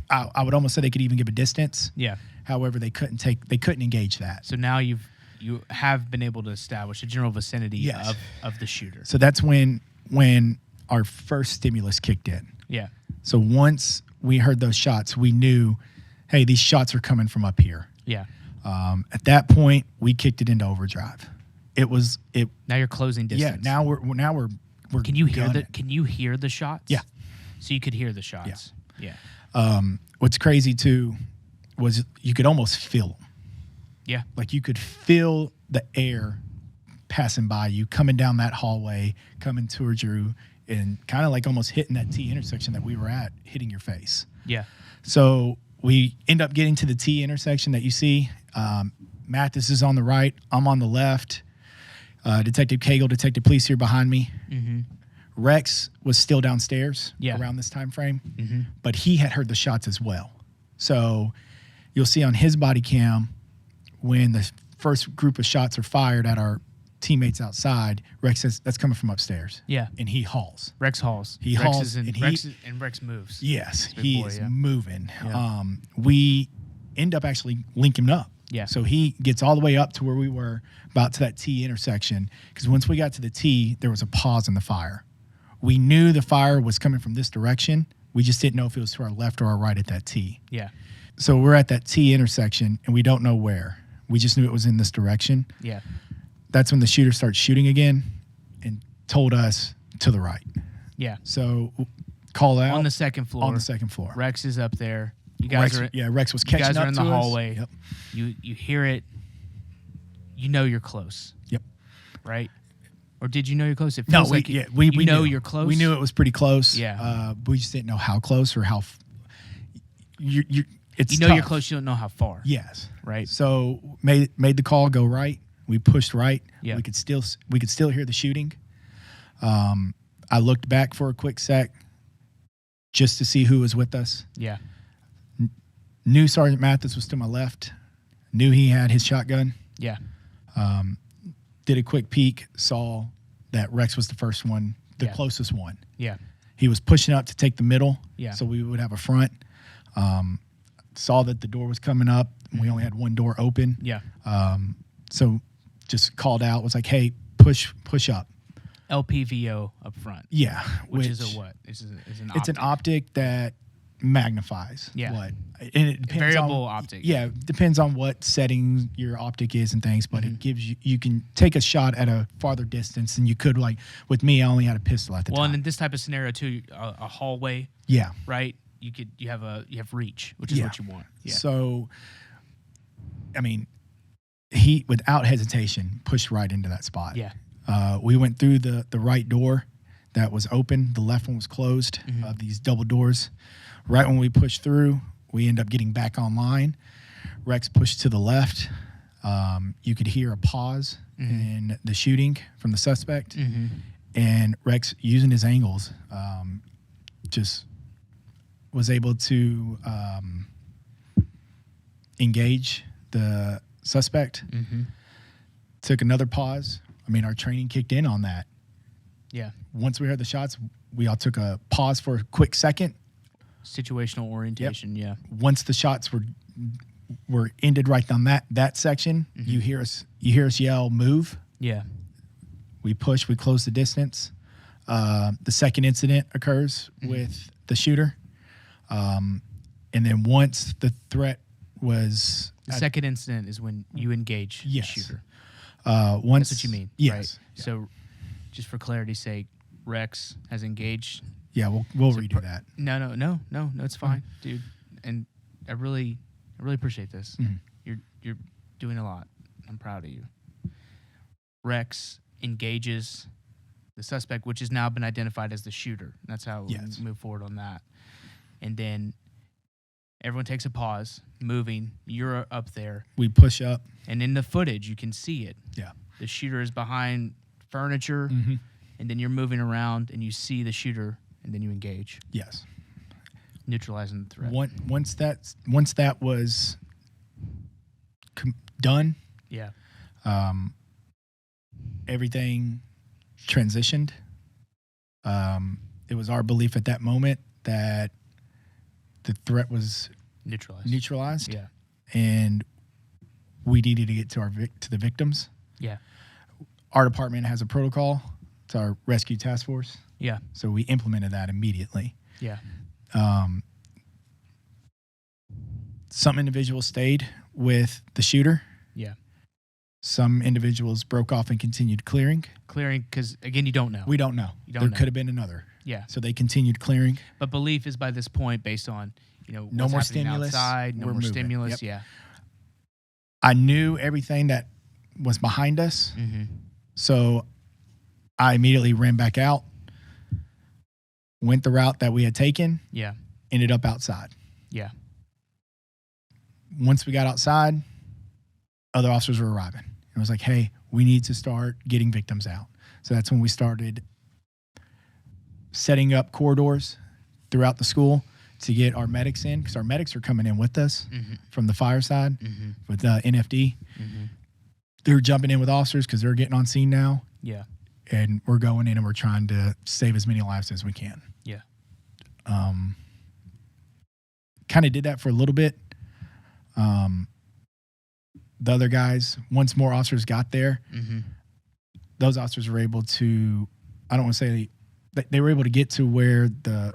I would almost say they could even give a distance. Yeah. However, they couldn't engage that. So now you have been able to establish a general vicinity of the shooter. So that's when our first stimulus kicked in. Yeah. So once we heard those shots, we knew, hey, these shots are coming from up here. Yeah. At that point, we kicked it into overdrive. Now you're closing distance. Yeah. Now we're. Can you hear the shots? Yeah. So you could hear the shots. Yeah. What's crazy too was you could almost feel them. Yeah. Like you could feel the air passing by you, coming down that hallway, coming towards you, and kind of like almost hitting that T intersection that we were at, hitting your face. Yeah. So we end up getting to the T intersection that you see. Mathis is on the right. I'm on the left. Detective Cagle, Detective Police here behind me. Mm-hmm. Rex was still downstairs around this time frame, but he had heard the shots as well. So you'll see on his body cam when the first group of shots are fired at our teammates outside, Rex says, that's coming from upstairs. Yeah. And he hauls. Rex hauls. Rex moves. Yes, he is moving. Yeah. We end up actually linking up. Yeah. So he gets all the way up to where we were, about to that T intersection, because once we got to the T, there was a pause in the fire. We knew the fire was coming from this direction. We just didn't know if it was to our left or our right at that T. Yeah. So we're at that T intersection, and we don't know where. We just knew it was in this direction. Yeah. That's when the shooter starts shooting again and told us to the right. Yeah. So call out. On the second floor. On the second floor. Rex is up there. You guys Rex was catching up to us. You guys are in the hallway. Yep. You hear it. You know you're close. Yep. Right? Or did you know you're close? It no, feels we, like yeah, we know knew. You're close. We knew it was pretty close. Yeah. We just didn't know how close or how. It's you're tough. close. You don't know how far. Yes. Right. So made the call go right. We pushed right. Yeah. We could still hear the shooting. I looked back for a quick sec, just to see who was with us. Yeah. Knew Sergeant Mathis was to my left. Knew he had his shotgun. Yeah. Did a quick peek, saw that Rex was the first one, the closest one. Yeah. He was pushing up to take the middle, so we would have a front. Saw that the door was coming up. And we only had one door open. Yeah. So just called out, was like, hey, push up. LPVO up front. Yeah. Which is a what? It's an optic. It's an optic that magnifies. Yeah. What? And it depends variable optic. Yeah. Depends on what setting your optic is and things, but it gives you can take a shot at a farther distance than you could, like with me, I only had a pistol at the time. Well, and in this type of scenario too, a hallway. Yeah. Right? You have reach, which is what you want. Yeah. So I mean, he without hesitation pushed right into that spot. Yeah. We went through the right door that was open. The left one was closed of these double doors. Right when we pushed through, we end up getting back online. Rex pushed to the left. You could hear a pause in the shooting from the suspect. And Rex, using his angles, just was able to engage the suspect. Took another pause. I mean, our training kicked in on that. Yeah. Once we heard the shots, we all took a pause for a quick second. Situational orientation. Yep. Yeah. Once the shots were ended right on that section, you hear us yell, "Move!" Yeah. We push. We close the distance. The second incident occurs with the shooter, and then once the threat was the second incident is when you engage the shooter. Once that's what you mean, yes. Right? Yeah. So, just for clarity's sake, Rex has engaged. Yeah, we'll redo that. No, it's fine, dude. And I really appreciate this. You're doing a lot. I'm proud of you. Rex engages the suspect, which has now been identified as the shooter. That's how we move forward on that. And then everyone takes a pause, moving. You're up there. We push up. And in the footage, you can see it. Yeah. The shooter is behind furniture, and then you're moving around, and you see the shooter, and then you engage. Yes. Neutralizing the threat. Once that was done, yeah, everything transitioned. It was our belief at that moment that the threat was neutralized. Yeah, and we needed to get to the victims. Yeah, our department has a protocol. It's our rescue task force. Yeah, so we implemented that immediately. Yeah. Some individuals stayed with the shooter. Yeah. Some individuals broke off and continued clearing. Clearing, because, again, you don't know. We don't know. There could have been another. Yeah. So they continued clearing. But belief is by this point based on, no more stimulus. Outside, no more moving. Stimulus. Yep. Yeah. I knew everything that was behind us. So I immediately ran back out, went the route that we had taken. Yeah. Ended up outside. Yeah. Once we got outside, other officers were arriving. It was like, hey, we need to start getting victims out. So that's when we started setting up corridors throughout the school to get our medics in, because our medics are coming in with us from the fire side with NFD. They're jumping in with officers because they're getting on scene now. Yeah. And we're going in and we're trying to save as many lives as we can. Yeah. Kind of did that for a little bit. The other guys, once more officers got there, those officers were able to, I don't want to say they were able to get to where the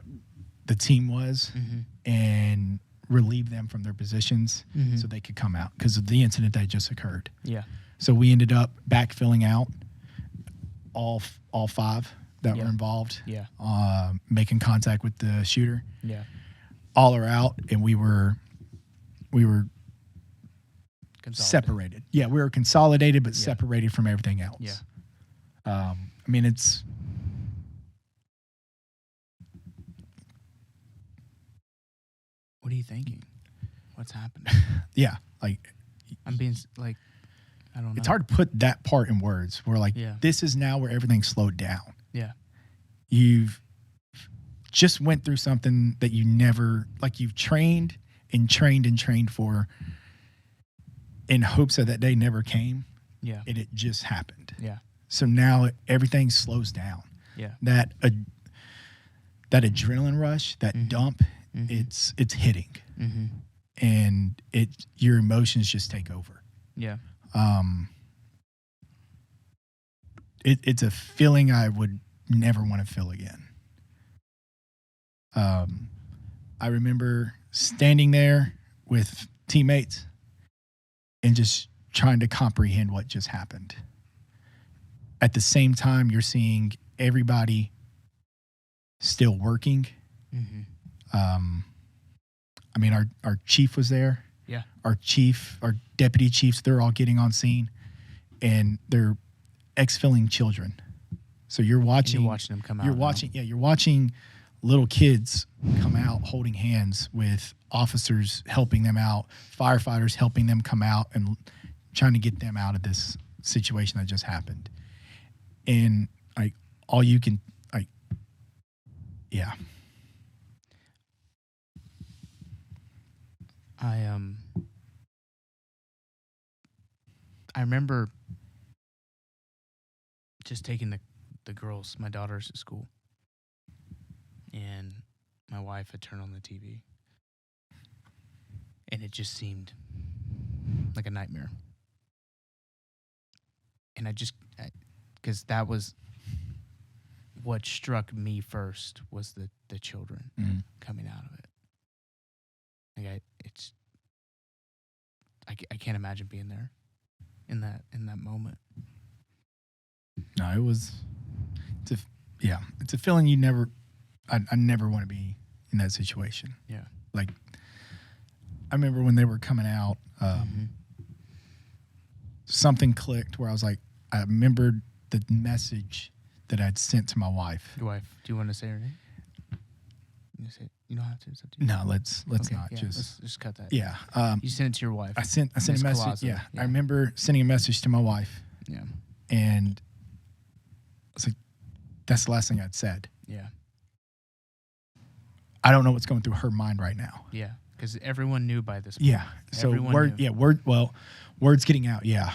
team was and relieve them from their positions so they could come out because of the incident that just occurred. Yeah. So we ended up backfilling out all five that were involved. Yeah. Making contact with the shooter. Yeah. All are out, and we were separated. Yeah, we were consolidated, but separated from everything else. Yeah. I mean, it's. What are you thinking? What's happening? Yeah, like. I'm being like, I don't know. It's hard to put that part in words. We're like, this is now where everything slowed down. Yeah. You've just went through something that you never, like you've trained and trained and trained for in hopes that day never came. Yeah. And it just happened. Yeah. So now everything slows down. Yeah. That adrenaline rush, that dump, it's hitting. And your emotions just take over. Yeah. It's a feeling I would never want to feel again. I remember standing there with teammates and just trying to comprehend what just happened. At the same time, you're seeing everybody still working. I mean, our chief was there. Yeah. Our deputy chiefs, they're all getting on scene, and they're exfilling children. So you're watching them come out. You're watching little kids come out holding hands with officers helping them out, firefighters helping them come out and trying to get them out of this situation that just happened. And all you can yeah. I remember just taking the the girls, my daughters at school, and my wife had turned on the TV, and it just seemed like a nightmare. And because that was what struck me first, was the children coming out of it. Like I can't imagine being there in that moment. No, it's a feeling I never want to be in that situation. Yeah. Like, I remember when they were coming out, something clicked where I was like, I remembered the message that I'd sent to my wife. Your wife. Do you want to say her name? You don't have to. It's up to you. No, let's Okay, not. yeah, let's just cut that. Yeah. You sent it to your wife. I sent a Miss message. Collazo. Yeah. Yeah. I remember sending a message to my wife, Yeah. and I was like, that's the last thing I'd said. Yeah. I don't know what's going through her mind right now. Yeah. Because everyone knew by this point. Yeah. So Everyone knew. word's getting out. Yeah.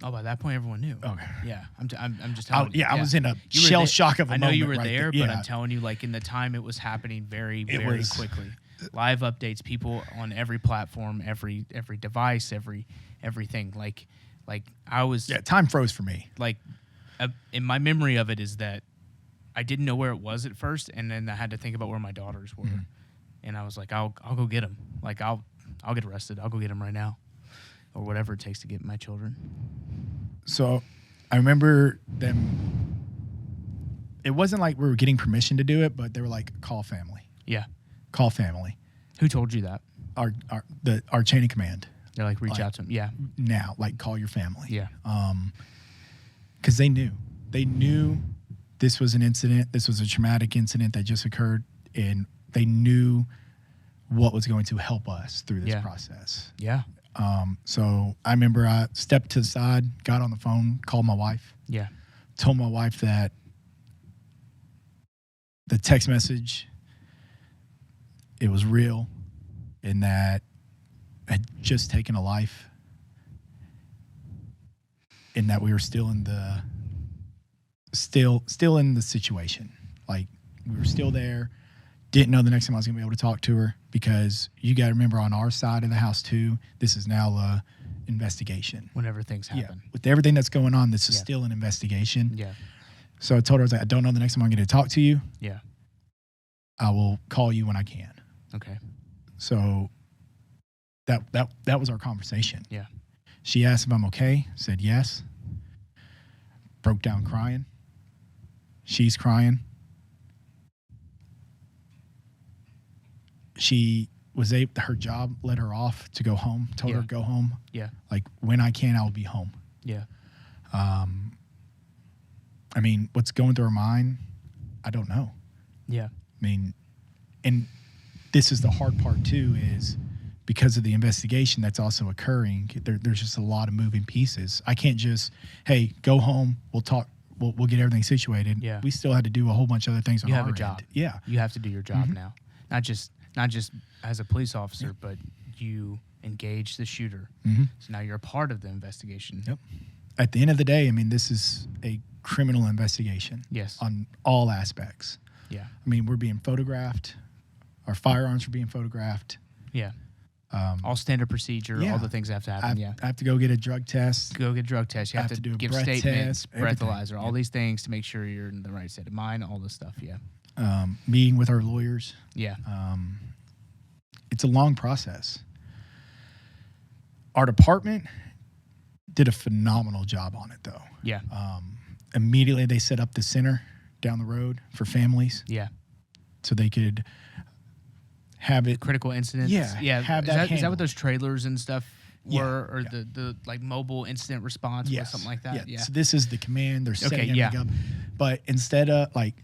Oh, by that point, everyone knew. Okay. Yeah. I'm just telling you. I was in a You were shell there- shock of a I know moment. you were right there, there. but Yeah. I'm telling you, like, in the time it was happening very, It very was- quickly. Live updates, people on every platform, every device, everything. Like I was. Yeah, time froze for me. Like, in my memory of it is that I didn't know where it was at first, and then I had to think about where my daughters were, and I was like, I'll go get them. Like I'll get arrested. I'll go get them right now, or whatever it takes to get my children. So I remember them. It wasn't like we were getting permission to do it, but they were like, call family. Yeah. Call family. Who told you that? Our chain of command. They're like, reach out to them. Yeah. Now, like, call your family. Yeah. Because they knew this was an incident. This was a traumatic incident that just occurred, and they knew what was going to help us through this process. Yeah. So I remember I stepped to the side, got on the phone, called my wife. Yeah. Told my wife that the text message, it was real, and that I had just taken a life, and that we were still in the situation. Like, we were still there. Didn't know the next time I was gonna be able to talk to her, because you got to remember, on our side of the house too, this is now a investigation. Whenever things happen. Yeah, with everything that's going on, this is still an investigation. Yeah. So I told her, I was like, I don't know the next time I'm going to talk to you. Yeah. I will call you when I can. Okay. So that was our conversation. Yeah. She asked if I'm okay. Said yes. Broke down crying. She's crying. She was her job let her off to go home. Told her to go home. Yeah. Like, when I can, I will be home. Yeah. I mean, what's going through her mind, I don't know. Yeah. I mean, and this is the hard part too, is because of the investigation that's also occurring, there's just a lot of moving pieces. I can't just, hey, go home, we'll talk, we'll get everything situated. Yeah. We still had to do a whole bunch of other things on You our have a end. job. Yeah. You have to do your job now. Not just as a police officer, but you engage the shooter. So now you're a part of the investigation. Yep. At the end of the day, I mean, this is a criminal investigation. Yes. On all aspects. Yeah. I mean, we're being photographed. Our firearms are being photographed. Yeah. All standard procedure, all the things that have to happen. I have to go get a drug test. Go get a drug test. You have to do a give breath statements, test, everything. breathalyzer, all these things to make sure you're in the right state of mind, all this stuff. Yeah. Meeting with our lawyers. Yeah. It's a long process. Our department did a phenomenal job on it, though. Yeah. Immediately, they set up the center down the road for families. Yeah. So they could have it. Critical incidents. Yeah. Yeah. Have Is that what handled. those trailers and stuff Yeah, were, or the like mobile incident response or something like that? Yeah. So this is the command. They're setting Okay, everything up. But instead of, like,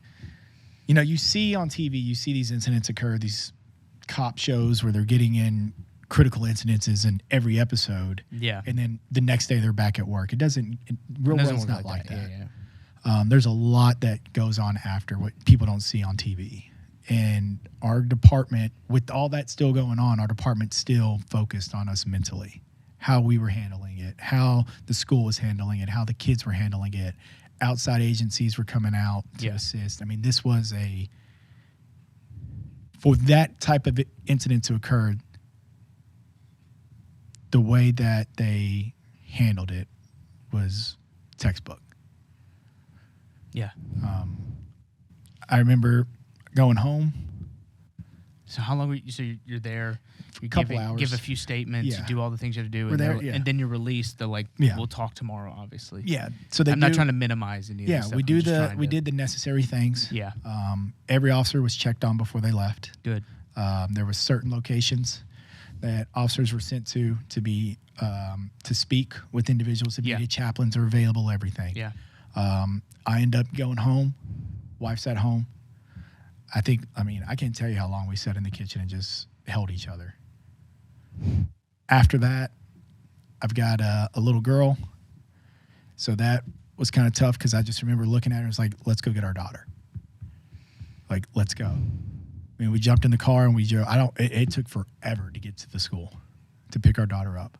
you see on TV, you see these incidents occur, these cop shows where they're getting in critical incidences in every episode. Yeah. And then the next day they're back at work. Real world's not like that. Yeah. There's a lot that goes on after what people don't see on TV. And our department, with all that still going on, our department still focused on us mentally, how we were handling it, how the school was handling it, how the kids were handling it. outside agencies were coming out to assist. I mean, this was for that type of incident to occur, the way that they handled it was textbook. Yeah. I remember going home. So how long were you? So you're there. You couple hours. Give a few statements. You do all the things you have to do, and then you're released. They're like, we'll talk tomorrow. Obviously. Yeah. So I'm not trying to minimize any of this stuff. We did the necessary things. Yeah. Every officer was checked on before they left. Good. There was certain locations that officers were sent to be to speak with individuals. If needed, chaplains are available. Everything. Yeah. I end up going home. Wife's at home. I can't tell you how long we sat in the kitchen and just held each other. After that, I've got a little girl. So that was kind of tough because I just remember looking at her and was like, let's go get our daughter. Like, let's go. I mean, we jumped in the car and we drove. It took forever to get to the school to pick our daughter up.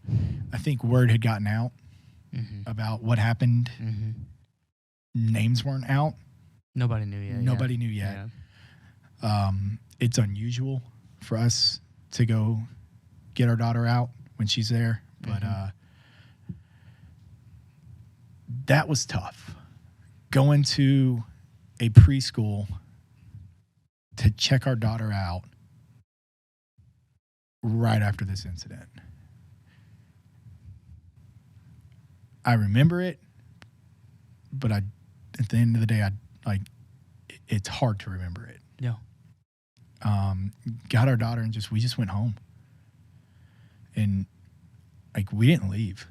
I think word had gotten out about what happened. Names weren't out. Nobody knew yet. Nobody knew yet. Yeah. It's unusual for us to go get our daughter out when she's there, but that was tough. Going to a preschool to check our daughter out right after this incident. I remember it, but at the end of the day, it's hard to remember it. Yeah. Got our daughter and we just went home. And we didn't leave.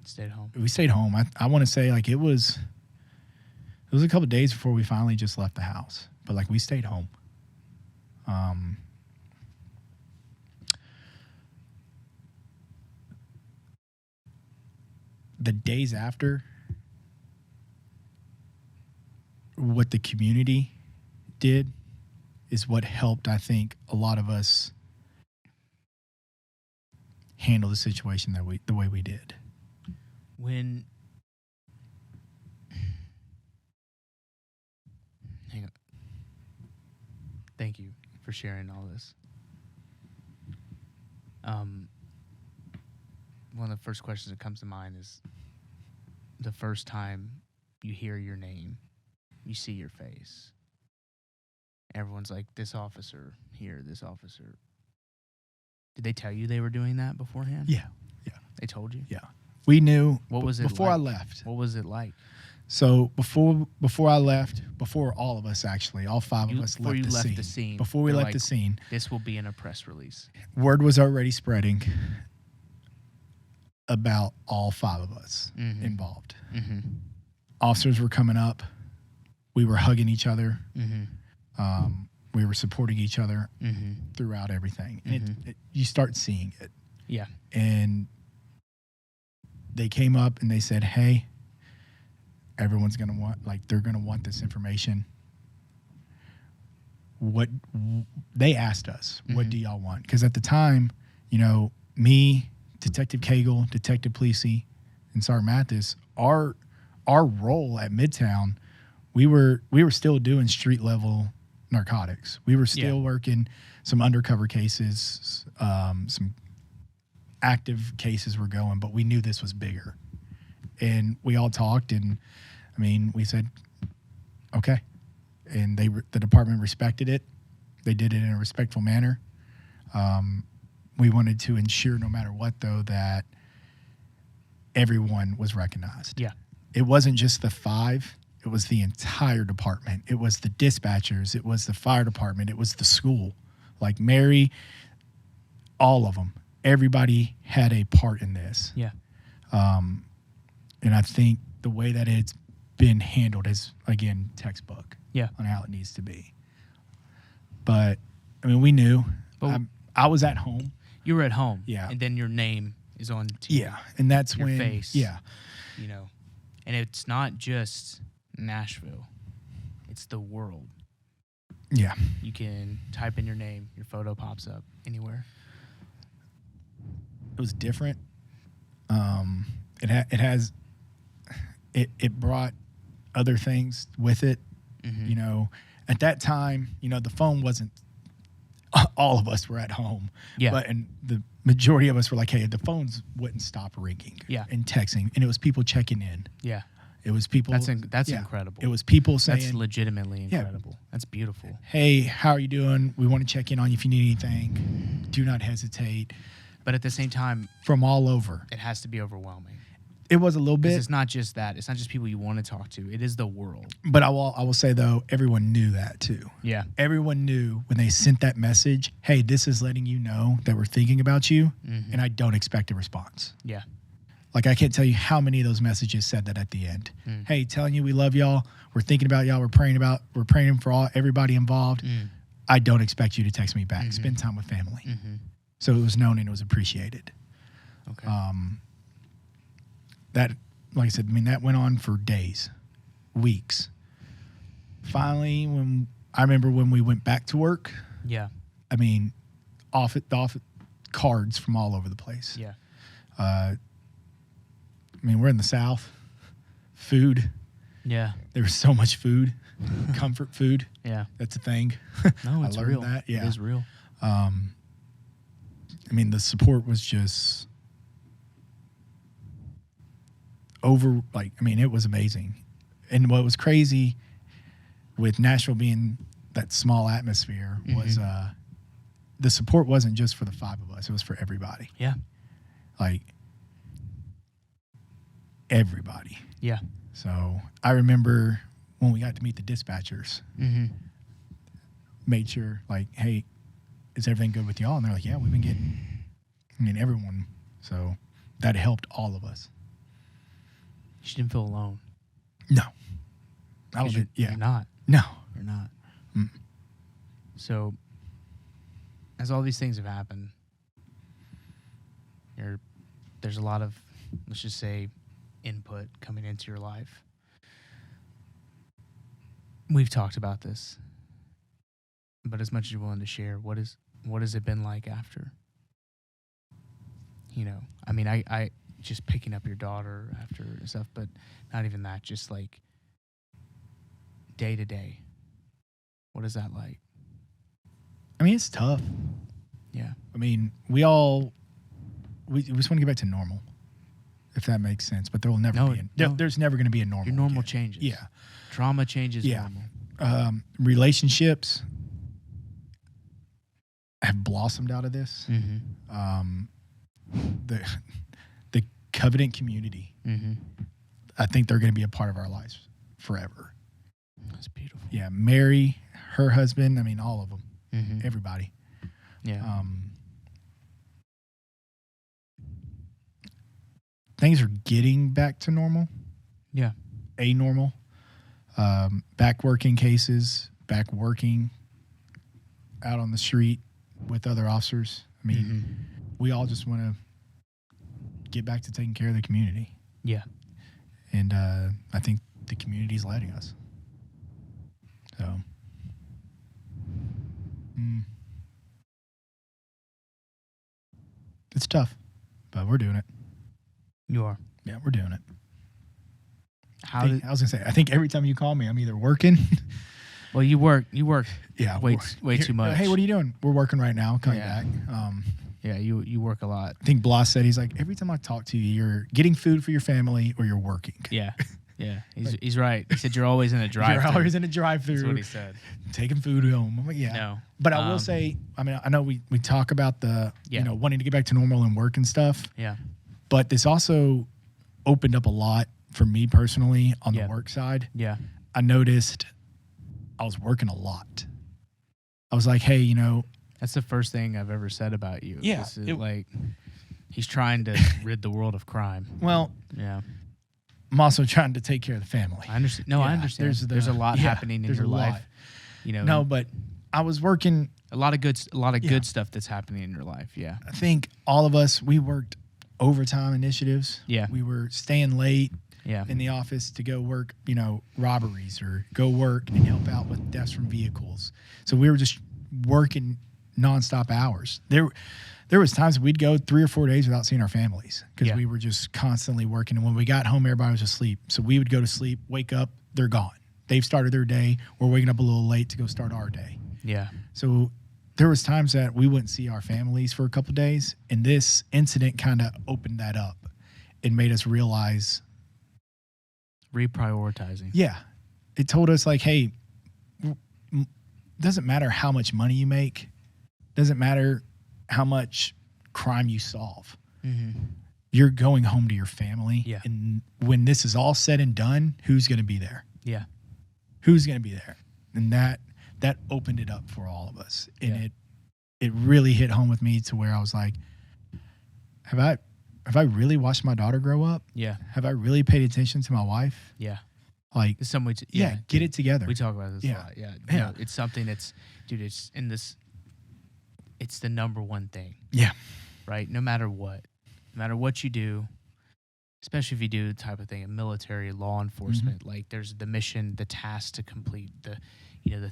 Stayed home. We stayed home. I want to say it was a couple of days before we finally just left the house. But we stayed home. The days after, what the community did is what helped, I think, a lot of us handle the situation the way we did. Hang on. Thank you for sharing all this. One of the first questions that comes to mind is the first time you hear your name, you see your face. Everyone's like, this officer here, this officer. Did they tell you they were doing that beforehand? Yeah. They told you? Yeah. We knew. What was it before like? I left? What was it like? So before I left, before all of us actually, all five of us left the scene. Before we left the scene. This will be in a press release. Word was already spreading about all five of us involved. Officers were coming up. We were hugging each other. We were supporting each other throughout everything. And you start seeing it. Yeah. And they came up and they said, hey, everyone's going to want, they're going to want this information. What they asked us, what do y'all want? Because at the time, me, Detective Cagle, Detective Policey, and Sergeant Mathis, our role at Midtown, we were still doing street level narcotics. We were still working some undercover cases, some active cases were going, but we knew this was bigger. And we all talked, and we said, okay. And the department respected it. They did it in a respectful manner. We wanted to ensure, no matter what, though, that everyone was recognized. Yeah. It wasn't just the five. It was the entire department. It was the dispatchers. It was the fire department. It was the school. Mary, all of them. Everybody had a part in this. Yeah. And I think the way that it's been handled is, again, textbook. Yeah. On how it needs to be. But, we knew. I was at home. You were at home. Yeah. And then your name is on TV. Yeah. And that's your when. Face. Yeah. And it's not just Nashville. It's the world. Yeah. You can type in your name. Your photo pops up anywhere. It was different. It has it brought other things with it. You know, at that time, you know, the phone wasn't, all of us were at home. Yeah. But and the majority of us were like, hey, the phones wouldn't stop ringing. Yeah. And texting. And it was people checking in. Yeah. It was people. That's incredible. It was people saying. That's legitimately incredible. That's beautiful. Hey, how are you doing? We want to check in on you if you need anything. Do not hesitate. But at the same time, from all over. It has to be overwhelming. It was a little bit. It's not just that. It's not just people you want to talk to. It is the world. But I will say, though, everyone knew that, too. Yeah. Everyone knew when they sent that message, hey, this is letting you know that we're thinking about you, and I don't expect a response. Yeah. Like, I can't tell you how many of those messages said that at the end. Hey, telling you we love y'all. We're thinking about y'all. We're praying for everybody involved. I don't expect you to text me back. Spend time with family. So it was known and it was appreciated. Okay. That, like I said, I mean, that went on for days, weeks. Finally, I remember when we went back to work. Yeah. I mean, off cards from all over the place. Yeah. I mean, we're in the South. Food. Yeah. There was so much food. Comfort food. Yeah. That's a thing. No, it's I learned real. that. Yeah. It is real. I mean, the support was just it was amazing. And what was crazy with Nashville being that small atmosphere was the support wasn't just for the 5 of us. It was for everybody. Yeah. Like, everybody. Yeah. So I remember when we got to meet the dispatchers, made sure, like, hey, is everything good with y'all? And they're like, yeah, we've been getting, everyone. So that helped all of us. You didn't feel alone. No. I don't think, yeah. You're not. No. You're not. So, as all these things have happened, there's a lot of, let's just say, input coming into your life. We've talked about this, but as much as you're willing to share, what has it been like after? You know, I mean, I just picking up your daughter after and stuff, but not even that, just like day to day. What is that like? I mean, it's tough. Yeah. I mean, we just want to get back to normal, if that makes sense. But there will never there's never going to be a normal. Your normal again. changes. Yeah. Trauma changes normal. Relationships have blossomed out of this. The Covenant community, I think they're going to be a part of our lives forever. That's beautiful. Yeah. Mary, her husband, I mean, all of them. Everybody. Yeah. Things are getting back to normal. Yeah. Normal. Back working cases, back working out on the street with other officers. I mean, we all just want to get back to taking care of the community. Yeah. And I think the community's letting us. So. It's tough, but we're doing it. You are. Yeah, we're doing it. I was going to say, I think every time you call me, I'm either working. Well, you work. Yeah. Way too much. Hey, what are you doing? We're working right now. Coming back. Yeah, you work a lot. I think Blas said, he's like, every time I talk to you, you're getting food for your family or you're working. Yeah. Yeah. He's right. He said, you're always in a drive-thru. You're always in a drive-thru. That's what he said. Taking food home. I'm like, yeah. No. But I will say, I mean, I know we talk about the, wanting to get back to normal and work and stuff. Yeah. But this also opened up a lot for me personally on the work side. Yeah. I noticed I was working a lot. I was like, hey, that's the first thing I've ever said about you. Yeah. Like, he's trying to rid the world of crime. Well, yeah. I'm also trying to take care of the family. I understand. No, I understand. There's a lot happening in your life. No, but I was working a lot of good stuff that's happening in your life. Yeah. I think all of us, we worked overtime initiatives. Yeah. We were staying late. Yeah. In the office to go work, robberies or go work and help out with deaths from vehicles. So we were just working nonstop hours. there was times we'd go 3 or 4 days without seeing our families because Yeah. we were just constantly working. And when we got home, everybody was asleep. So we would go to sleep, wake up, they're gone. They've started their day. We're waking up a little late to go start our day. Yeah. So there was times that we wouldn't see our families for a couple of days. And this incident kind of opened that up and made us realize. Reprioritizing. Yeah. It told us like, hey, doesn't matter how much money you make. Doesn't matter how much crime you solve. Mm-hmm. You're going home to your family. Yeah. And when this is all said and done, who's going to be there? Yeah. Who's going to be there? And that opened it up for all of us. And it really hit home with me to where I was like, have I really watched my daughter grow up? Yeah. Have I really paid attention to my wife? Yeah. Like, Some way get it together. We talk about this a lot. Yeah. Yeah. No, it's something that's, dude, it's in this, it's the number one thing. Yeah. Right? No matter what you do, especially if you do the type of thing in military, law enforcement, like there's the mission, the task to complete, the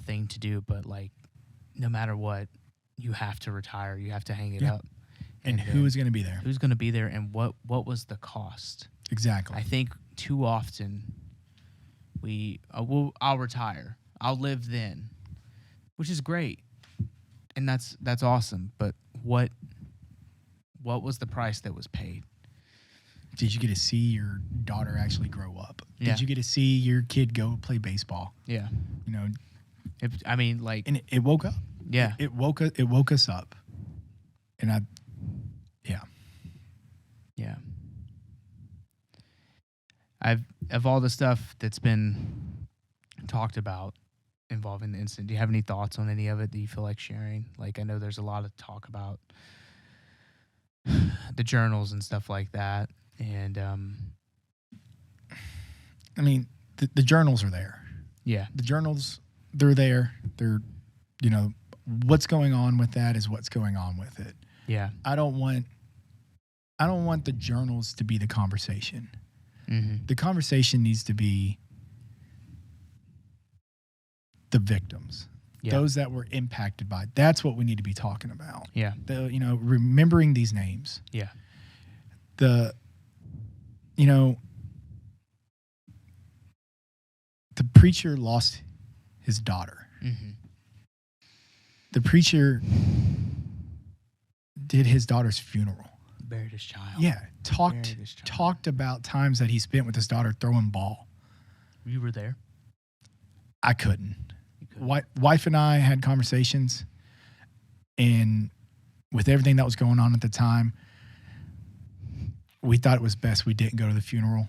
thing to do, but like no matter what, you have to retire, you have to hang it up. And who is going to be there? Who's going to be there, and what was the cost? Exactly. I think too often I'll retire, I'll live then, which is great, and that's awesome. But what was the price that was paid? Did you get to see your daughter actually grow up? Yeah. Did you get to see your kid go play baseball? Yeah. You know, And it woke up. yeah, It woke us up. And yeah. Of all the stuff that's been talked about involving the incident, do you have any thoughts on any of it that you feel like sharing? Like, I know there's a lot of talk about the journals and stuff like that, and I mean, the journals are there. yeah, The journals, they're there. They're, what's going on with that is what's going on with it. yeah, I don't want the journals to be the conversation. mm-hmm. The conversation needs to be the victims, those that were impacted by it. That's what we need to be talking about. Yeah, Remembering these names. yeah, The preacher lost his daughter. mm-hmm. The preacher did his daughter's funeral. Buried his child. Yeah, Buried his child. talked about times that he spent with his daughter throwing ball. You were there. I couldn't. You couldn't. Wife and I had conversations, and with everything that was going on at the time, we thought it was best we didn't go to the funeral.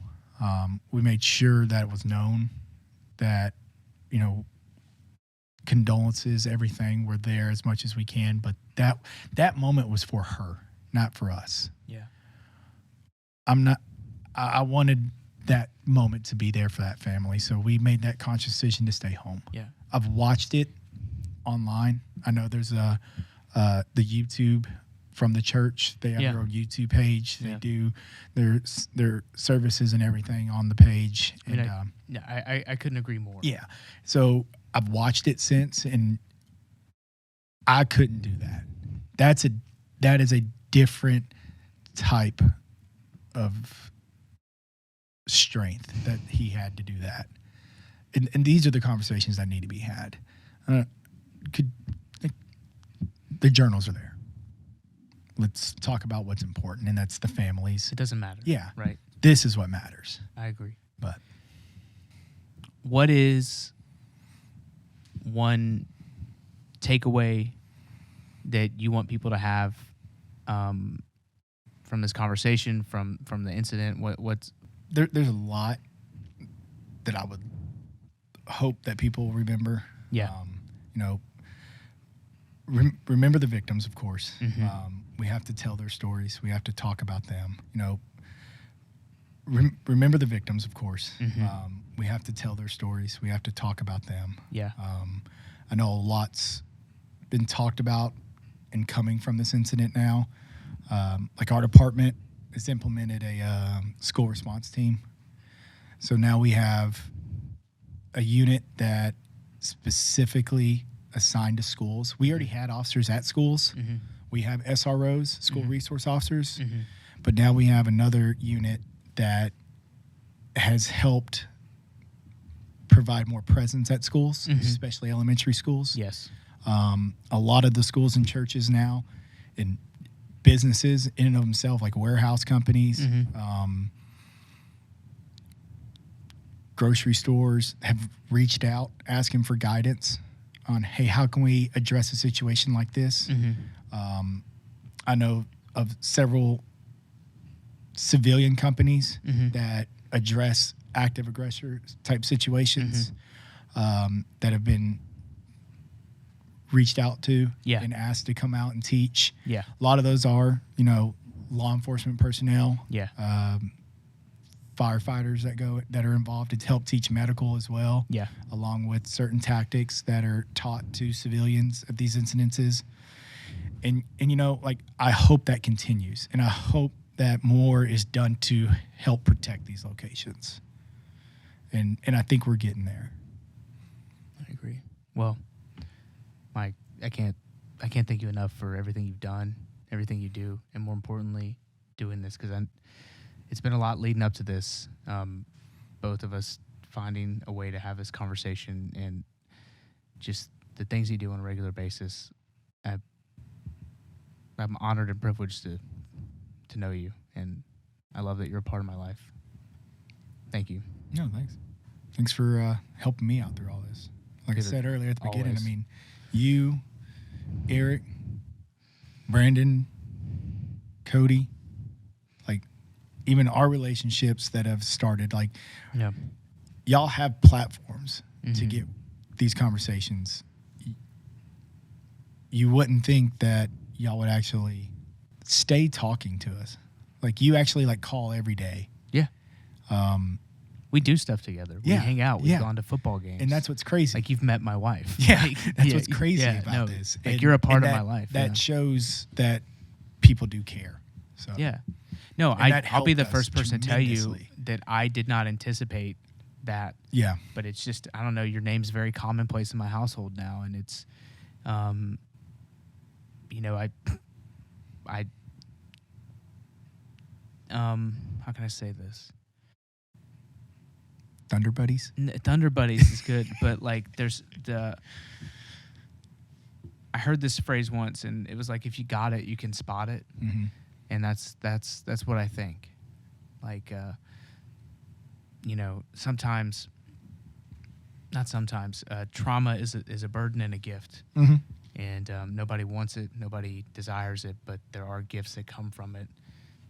We made sure that it was known that, condolences, everything, were there as much as we can. But that moment was for her, not for us. Yeah, I wanted that moment to be there for that family. So we made that conscious decision to stay home. yeah, I've watched it online. I know there's the YouTube from the church. They have their own YouTube page. They do their services and everything on the page. I couldn't agree more. Yeah. So I've watched it since, and I couldn't do that. That is a different type of strength that he had to do that. And these are the conversations that need to be had. The journals are there. Let's talk about what's important, and that's the families. It doesn't matter. Yeah. Right. This is what matters. I agree. But what is one takeaway that you want people to have from this conversation, from the incident? What's there's a lot that I would hope that people remember. Yeah. Remember the victims, of course. Mm-hmm. We have to tell their stories. We have to talk about them. Remember the victims, of course. Mm-hmm. We have to tell their stories. We have to talk about them. Yeah. I know a lot's been talked about and coming from this incident now. Like our department has implemented a school response team. So now we have a unit that specifically assigned to schools. We already had officers at schools. Mm-hmm. We have SROs, school resource officers, Mm-hmm. but now we have another unit that has helped provide more presence at schools, especially elementary schools. Yes. A lot of the schools and churches now and businesses in and of themselves, like warehouse companies, grocery stores, have reached out asking for guidance on, hey, how can we address a situation like this? I know of several civilian companies that address active aggressor type situations that have been reached out to and asked to come out and teach. Yeah. A lot of those are, law enforcement personnel. Yeah. Firefighters that are involved to help teach medical as well. Yeah. Along with certain tactics that are taught to civilians at these incidences. And I hope that continues, and I hope that more is done to help protect these locations. And I think we're getting there. I agree. Well, Mike, I can't thank you enough for everything you've done, everything you do, and more importantly, doing this, because it's been a lot leading up to this. Both of us finding a way to have this conversation, and just the things you do on a regular basis. I'm honored and privileged to know you, and I love that you're a part of my life. Thank you. No, thanks. Thanks for helping me out through all this. Like I said earlier at the beginning, Always. I mean, you, Eric, Brandon, Cody, like even our relationships that have started, like y'all have platforms to get these conversations. You wouldn't think that y'all would actually stay talking to us. Like you actually call every day. Yeah. We do stuff together. We hang out. We've gone to football games. And that's what's crazy. Like you've met my wife. Yeah. That's what's crazy about this. Like you're a part of my life. That shows that people do care. So yeah. No, I'll be the first person to tell you that I did not anticipate that. Yeah. But it's just, I don't know, your name's very commonplace in my household now, and it's how can I say this? Thunder Buddies? Thunder Buddies is good, but there's I heard this phrase once, and it was like, if you got it, you can spot it. And that's what I think. Sometimes trauma is a burden and a gift. And nobody wants it, nobody desires it, but there are gifts that come from it.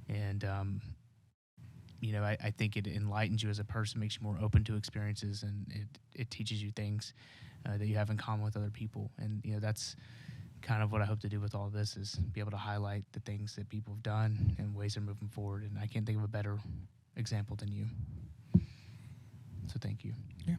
And, I think it enlightens you as a person, makes you more open to experiences, and it teaches you things that you have in common with other people. And, that's kind of what I hope to do with all of this, is be able to highlight the things that people have done and ways they're moving forward. And I can't think of a better example than you. So thank you. Yeah.